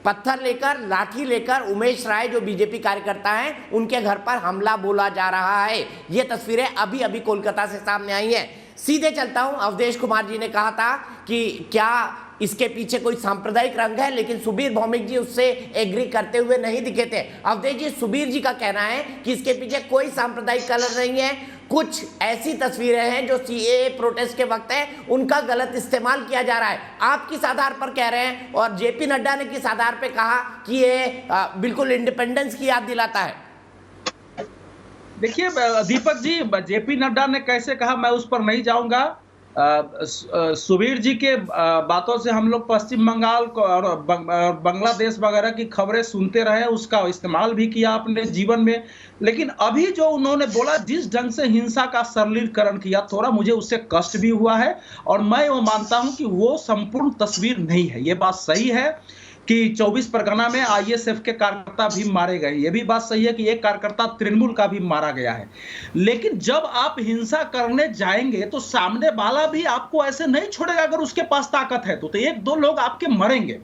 पत्थर लेकर, लाठी लेकर उमेश राय जो बीजेपी कार्यकर्ता हैं उनके घर पर हमला बोला जा रहा है। ये तस्वीरें अभी अभी कोलकाता से सामने आई हैं। सीधे चलता हूं। अवधेश कुमार जी ने कहा था कि क्या इसके पीछे कोई सांप्रदायिक रंग है, लेकिन सुबीर भौमिक जी उससे एग्री करते हुए नहीं दिखे थे। अवधेश जी, सुबीर जी का कहना है कि इसके पीछे कोई सांप्रदायिक कलर नहीं है, कुछ ऐसी तस्वीरें हैं जो सीएए प्रोटेस्ट के वक्त है उनका गलत इस्तेमाल किया जा रहा है। आप किस आधार पर कह रहे हैं, और जेपी नड्डा ने किस आधार पर कहा कि ये बिल्कुल इंडिपेंडेंस की याद दिलाता है? देखिए दीपक जी, जेपी नड्डा ने कैसे कहा मैं उस पर नहीं जाऊंगा। सुबीर जी के बातों से हम लोग पश्चिम बंगाल और बांग्लादेश वगैरह की खबरें सुनते रहे, उसका इस्तेमाल भी किया अपने जीवन में। लेकिन अभी जो उन्होंने बोला, जिस ढंग से हिंसा का सरलीकरण किया, थोड़ा मुझे उससे कष्ट भी हुआ है, और मैं वो मानता हूं कि वो संपूर्ण तस्वीर नहीं है। ये बात सही है कि 24 परगना में आईएसएफ के कार्यकर्ता भी मारे गए, ये भी बात सही है कि एक कार्यकर्ता तृणमूल का भी मारा गया है। लेकिन जब आप हिंसा करने जाएंगे तो सामने वाला भी आपको ऐसे नहीं छोड़ेगा। अगर उसके पास ताकत है तो एक दो लोग आपके मरेंगे।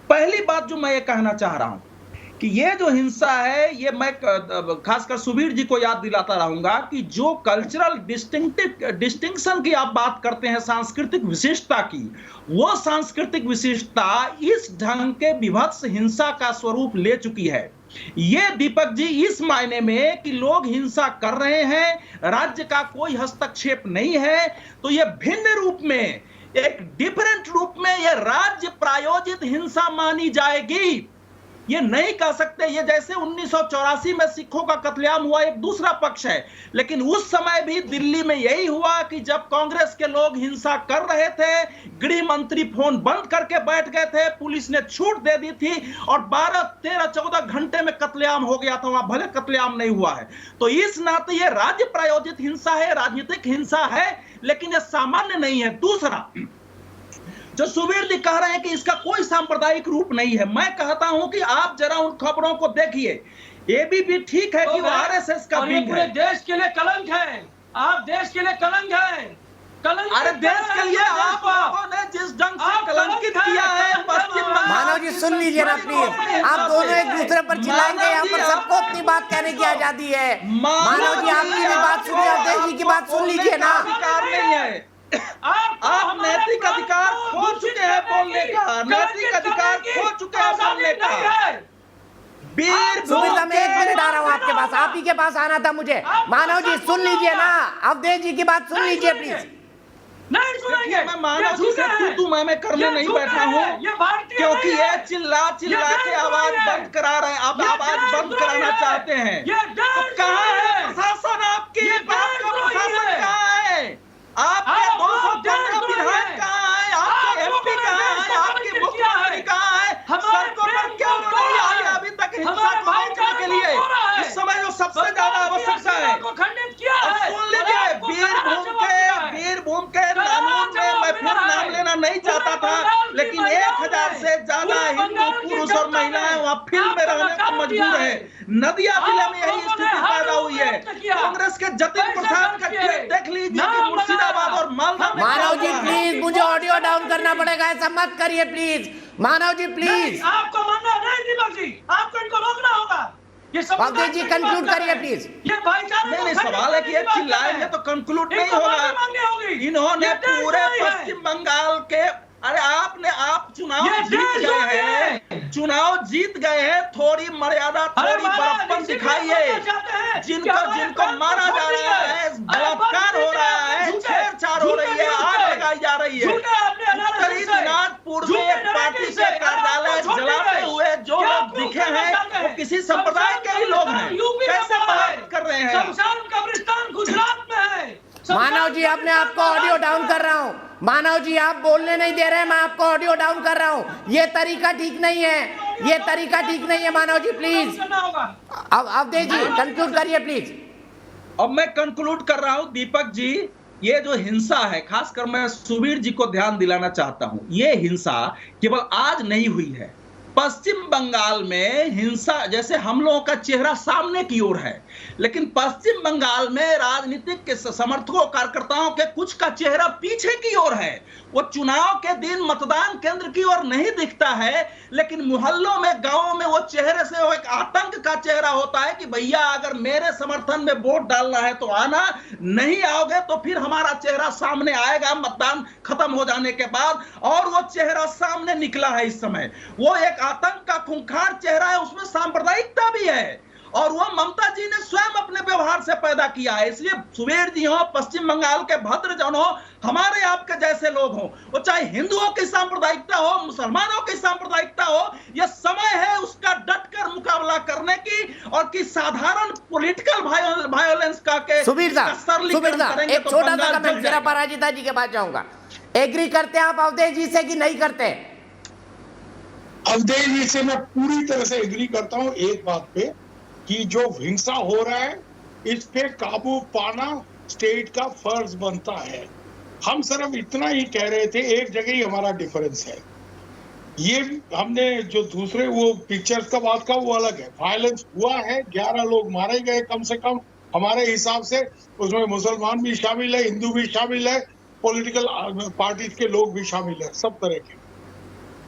पहली बात जो मैं ये कहना चाह रहा हूं कि ये जो हिंसा है, ये मैं खासकर सुबीर जी को याद दिलाता रहूंगा कि जो कल्चरल डिस्टिंक्शन की आप बात करते हैं, सांस्कृतिक विशिष्टता की, वो सांस्कृतिक विशिष्टता इस ढंग के विभत्स हिंसा का स्वरूप ले चुकी है। ये दीपक जी इस मायने में कि लोग हिंसा कर रहे हैं, राज्य का कोई हस्तक्षेप नहीं है, तो ये भिन्न रूप में, एक डिफरेंट रूप में ये राज्य प्रायोजित हिंसा मानी जाएगी। ये नहीं कह सकते। ये जैसे 1984 में सिखों का कत्लेआम हुआ, एक दूसरा पक्ष है, लेकिन उस समय भी दिल्ली में यही हुआ कि जब कांग्रेस के लोग हिंसा कर रहे थे, गृह मंत्री फोन बंद करके बैठ गए थे, पुलिस ने छूट दे दी थी और 12, 13, 14 घंटे में कत्लेआम हो गया था। वहां भले कत्लेआम नहीं हुआ है। तो इस नाते ये राज्य प्रायोजित हिंसा है, राजनीतिक हिंसा है, लेकिन ये सामान्य नहीं है। दूसरा, जो सुबीर जी कह रहे हैं कि इसका कोई सांप्रदायिक रूप नहीं है, मैं कहता हूं कि आप जरा उन खबरों को देखिए। एबीपी ठीक है कि वो आरएसएस का विंग है, पूरे देश के लिए कलंक है। आप देश के लिए कलंक है। कलंक, अरे देश के लिए आप लोगों ने जिस ढंग से कलंकित किया है पश्चिम बंगाल। मानव जी सुन लीजिए ना प्लीज, आप दोनों एक दूसरे पर चिल्लाएंगे, यहाँ पर सबको अपनी बात कहने की आजादी है। मानव जी आपकी भी बात सुनिए, अवधेश जी की बात सुन लीजिए ना। नहीं है, आप नैतिक अधिकार खो चुके हैं बोलने का, नैतिक अधिकार खो चुके हैं बोलने का। सुबीर साहब, मैं 1 मिनट आ रहा हूँ आपके पास, आप ही के पास आना था मुझे। मानव जी सुन लीजिए ना, अवधेश जी की बात सुन लीजिए प्लीज। नहीं सुनेंगे। मैं मानव जी से तू मैं करने नहीं बैठा हूँ, क्योंकि ये चिल्ला के आवाज बंद करा रहे हैं। आप आवाज बंद कराना चाहते हैं। कहाँ है प्रशासन? आपकी प्रशासन कहाँ है? आपके 215 विधायक कहाँ है? आपके एमपी कहाँ है? आपके मुख्यमंत्री कहाँ है? सड़कों पर क्यों नहीं आए अभी तक हिंसा को रोकने के लिए? इस समय जो सबसे ज्यादा आवश्यकता है, सुन लीजिए, वीरभूम के कानून में मैं फिर नाम लेना नहीं चाहता था, लेकिन 1000 से ज्यादा हिंदू पुरुष और महिलाएं वहाँ फील्ड में रहने को मजबूर है। नदिया जिले में यही स्थिति पैदा हुई है। कांग्रेस के जतिन प्रसाद का देख लीजिए कि मुर्शिदाबाद और मालदा में। मानव जी प्लीज, मुझे ऑडियो डाउन करना पड़ेगा, ऐसा मत करिए प्लीज। मानव जी प्लीज, आपको मानना नहीं दीपक जी, आपको इनको रोकना होगा। अवधेश जी कंक्लूड करिए प्लीज। ये भाईचारे नहीं, सवाल है कि ये चिल्लाएंगे तो कंक्लूड नहीं होगा। इन्होंने पूरे पश्चिम बंगाल के, अरे आप चुनाव जीत गए हैं, चुनाव जीत गए हैं, थोड़ी मर्यादा, थोड़ी बड़प्पन दिखाइए। जिनको मारा जा रहा है, बलात्कार हो रहा है, छेड़छाड़ हो रही है, आग लगाई जा रही है। उत्तरी दिनाजपुर में एक पार्टी के कार्यालय जलाते हुए जो लोग दिखे हैं वो किसी संप्रदाय के ही लोग हैं। कैसे बात कर रहे हैं? कब्रिस्तान गुजरात में है। मानव जी, अपने आपको ऑडियो डाउन कर रहा हूँ। मानव जी आप बोलने नहीं दे रहे हैं, मैं आपको ऑडियो डाउन कर रहा हूँ। ये तरीका ठीक नहीं है, ये तरीका ठीक नहीं है। मानव जी प्लीज, अब अवधेश जी कंक्लूड करिए प्लीज। अब मैं कंक्लूड कर रहा हूँ दीपक जी ये जो हिंसा है, खासकर मैं सुबीर जी को ध्यान दिलाना चाहता हूं, ये हिंसा केवल आज नहीं हुई है। पश्चिम बंगाल में हिंसा, जैसे हम लोगों का चेहरा सामने की ओर है, लेकिन पश्चिम बंगाल में राजनीतिक के समर्थकों कार्यकर्ताओं के कुछ का चेहरा पीछे की ओर है। वो चुनाव के दिन मतदान केंद्र की ओर नहीं दिखता है, लेकिन मोहल्लों में, गांवों में वो चेहरे से वो एक आतंक का चेहरा होता है कि भैया अगर मेरे समर्थन में वोट डालना है तो आना, नहीं आओगे तो फिर हमारा चेहरा सामने आएगा मतदान खत्म हो जाने के बाद। और वो चेहरा सामने निकला है इस समय। वो एक आतंक का खूंखार चेहरा है, उसमें सांप्रदायिकता भी है, और वो ममता जी ने स्वयं अपने व्यवहार से पैदा किया है। इसलिए सुबीर जी हो, पश्चिम बंगाल के भद्रजन हो, हमारे आपके जैसे लोग हो, वो चाहे हिंदुओं की सांप्रदायिकता हो, मुसलमानों की सांप्रदायिकता हो, यह समय है उसका डटकर मुकाबला करने की, और कि साधारण पॉलिटिकल वायलेंस का के सुबीर साहब एक छोटा सा कमेंट, फिर अपराजिता जी के पास जाऊंगा। एग्री करते हैं आप अवधेश जी से कि नहीं करते? अवधेश जी से मैं पूरी तरह से एग्री करता हूं एक बात पे, कि जो हिंसा हो रहा है इस पे काबू पाना स्टेट का फर्ज बनता है। हम सिर्फ इतना ही कह रहे थे, एक जगह ही हमारा डिफरेंस है। ये हमने जो दूसरे वो पिक्चर्स का बात का वो अलग है। वायलेंस हुआ है, 11 लोग मारे गए कम से कम हमारे हिसाब से, उसमें मुसलमान भी शामिल है, हिंदू भी शामिल है, पॉलिटिकल पार्टीज के लोग भी शामिल है, सब तरह के।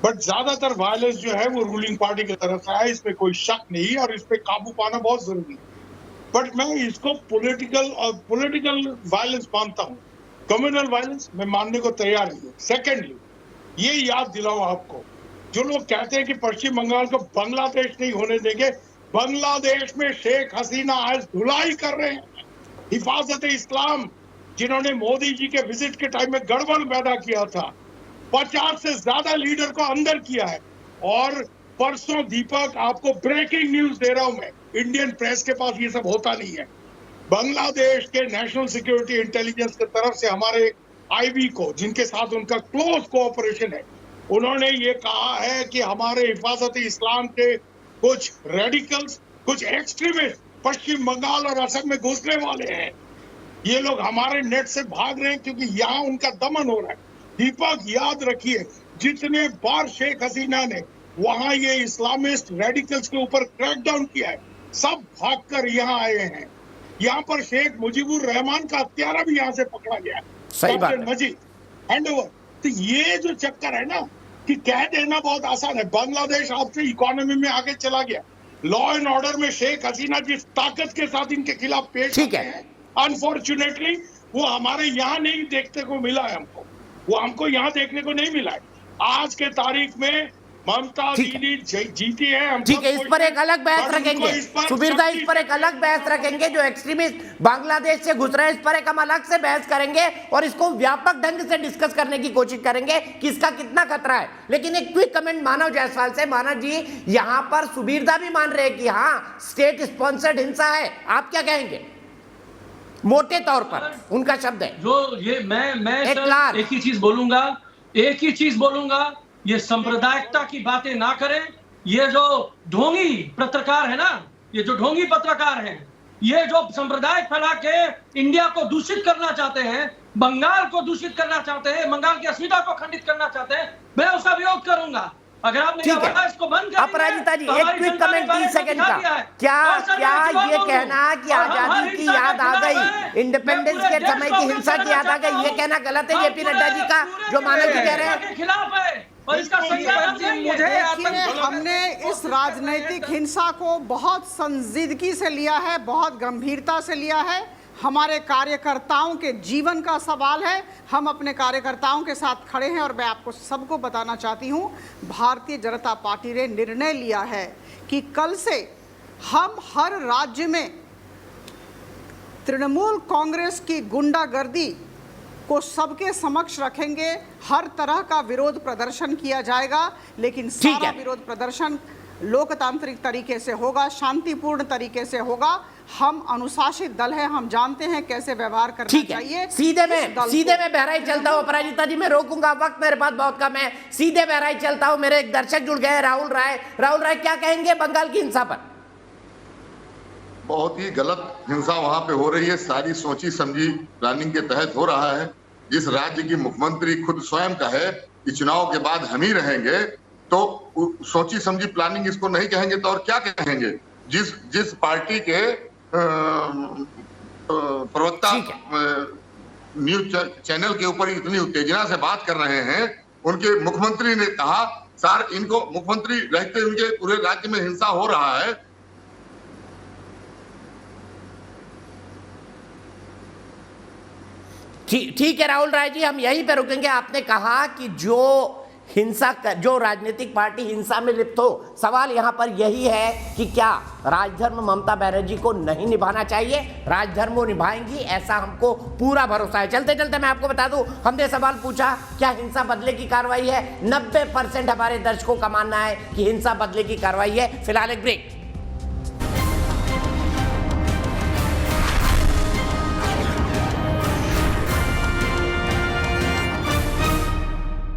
बट ज्यादातर वायलेंस जो है वो रूलिंग पार्टी की तरफ से है, इसमें कोई शक नहीं, और इस पे काबू पाना बहुत जरूरी है। बट मैं इसको पॉलिटिकल वायलेंस मानता हूँ, कम्युनल वायलेंस मैं मानने को तैयार नहीं हूँ। सेकेंडली, ये याद दिलाऊं आपको, जो लोग कहते हैं कि पश्चिम बंगाल को बांग्लादेश नहीं होने देंगे, बांग्लादेश में शेख हसीना आज धुलाई कर रहे हैं। हिफाजत इस्लाम जिन्होंने मोदी जी के विजिट के टाइम में गड़बड़ पैदा किया था, 50 से ज्यादा लीडर को अंदर किया है। और परसों दीपक, आपको ब्रेकिंग न्यूज दे रहा हूं मैं, इंडियन प्रेस के पास ये सब होता नहीं है। बांग्लादेश के नेशनल सिक्योरिटी इंटेलिजेंस की तरफ से हमारे आईबी को, जिनके साथ उनका क्लोज कोऑपरेशन है, उन्होंने ये कहा है कि हमारे हिफाजत इस्लाम के कुछ रेडिकल्स, कुछ एक्सट्रीमिस्ट पश्चिम बंगाल और असम में घुसने वाले हैं। ये लोग हमारे नेट से भाग रहे हैं क्योंकि यहाँ उनका दमन हो रहा है। दीपक, याद रखिए, जितने बार शेख हसीना ने वहां ये इस्लामिस्ट रेडिकल्स के ऊपर क्रैकडाउन किया है, सब भागकर यहाँ आए हैं। यहाँ पर शेख मुजीबुर रहमान का हत्यारा भी यहाँ से पकड़ा गया है, सही बात है। मजीद हैंडओवर। तो ये जो चक्कर है ना, कि कह देना बहुत आसान है, बांग्लादेश आपसे इकोनॉमी में आगे चला गया, लॉ एंड ऑर्डर में शेख हसीना जिस ताकत के साथ इनके खिलाफ पेश ठीक है, अनफॉर्चुनेटली वो हमारे यहाँ नहीं देखने को मिला है। वो हमको यहाँ देखने को नहीं मिला है। आज के तारीख में ममता दीदी जीती है, हम ठीक है, इस पर एक अलग बहस रखेंगे सुबीर दा, इस पर एक अलग बहस रखेंगे। जो एक्सट्रीमिस्ट बांग्लादेश से घुस रहे हैं, इस पर एक हम अलग से बहस करेंगे और इसको व्यापक ढंग से डिस्कस करने की कोशिश करेंगे कि इसका कितना खतरा है। लेकिन एक क्विक कमेंट मानव जायसवाल से। मानव जी, यहाँ पर सुबीर दा भी मान रहे हैं कि हाँ, स्टेट स्पॉन्सर्ड हिंसा है, आप क्या कहेंगे? मोटे तौर पर उनका शब्द है। जो ये मैं एक ही चीज बोलूंगा, ये सांप्रदायिकता की बातें ना करें। ये जो ढोंगी पत्रकार है ना, ये जो ढोंगी पत्रकार हैं, ये जो सांप्रदायिक फैला के इंडिया को दूषित करना चाहते हैं, बंगाल को दूषित करना चाहते हैं, बंगाल की अस्मिता को खंडित करना चाहते हैं, मैं उसका विरोध करूंगा। अगर आपने इसको बंद कर अपराजिता जी, एक क्विक कमेंट 30 सेकंड का। क्या ये कहना कि आजादी की याद आ गई, इंडिपेंडेंस के समय की हिंसा की याद आ गई, ये कहना गलत है जेपी नड्डा जी का, जो मानव जी कह रहे हैं? खिलाफ है और इसका हमने इस राजनीतिक हिंसा को बहुत संजीदगी से लिया है, बहुत गंभीरता से लिया है। हमारे कार्यकर्ताओं के जीवन का सवाल है, हम अपने कार्यकर्ताओं के साथ खड़े हैं। और मैं आपको सबको बताना चाहती हूं, भारतीय जनता पार्टी ने निर्णय लिया है कि कल से हम हर राज्य में तृणमूल कांग्रेस की गुंडागर्दी को सबके समक्ष रखेंगे। हर तरह का विरोध प्रदर्शन किया जाएगा, लेकिन सारा विरोध प्रदर्शन लोकतांत्रिक तरीके से होगा, शांतिपूर्ण तरीके से होगा। हम अनुशासित दल है, हम जानते हैं कैसे व्यवहार करना चाहिए। सीधे में बहराइच चलता हूँ। अपराजिता जी, मैं रोकूंगा, वक्त मेरे पास बहुत कम है। सीधे बहराइच चलता हूँ। मेरे एक दर्शक जुड़ गए, राहुल राय। राहुल राय, क्या कहेंगे बंगाल की हिंसा पर? बहुत ही गलत हिंसा वहां पे हो रही है, सारी सोची समझी प्लानिंग के तहत हो रहा है। जिस राज्य की मुख्यमंत्री खुद स्वयं कहे कि चुनाव के बाद हम ही रहेंगे, तो सोची समझी प्लानिंग इसको नहीं कहेंगे तो और क्या कहेंगे। जिस पार्टी के प्रवक्ता न्यूज चैनल के ऊपर इतनी उत्तेजना से बात कर रहे हैं, उनके मुख्यमंत्री ने कहा सर इनको, मुख्यमंत्री रहते उनके पूरे राज्य में हिंसा हो रहा है। ठीक है राहुल राय जी, हम यहीं पे रुकेंगे। आपने कहा कि जो राजनीतिक पार्टी हिंसा में लिप्त हो, सवाल यहां पर यही है कि क्या राजधर्म ममता बनर्जी को नहीं निभाना चाहिए? राजधर्म वो निभाएंगी, ऐसा हमको पूरा भरोसा है। चलते चलते मैं आपको बता दूं, हमने सवाल पूछा क्या हिंसा बदले की कार्रवाई है। 90% हमारे दर्शकों का मानना है कि हिंसा बदले की कार्रवाई है। फिलहाल एक ब्रेक।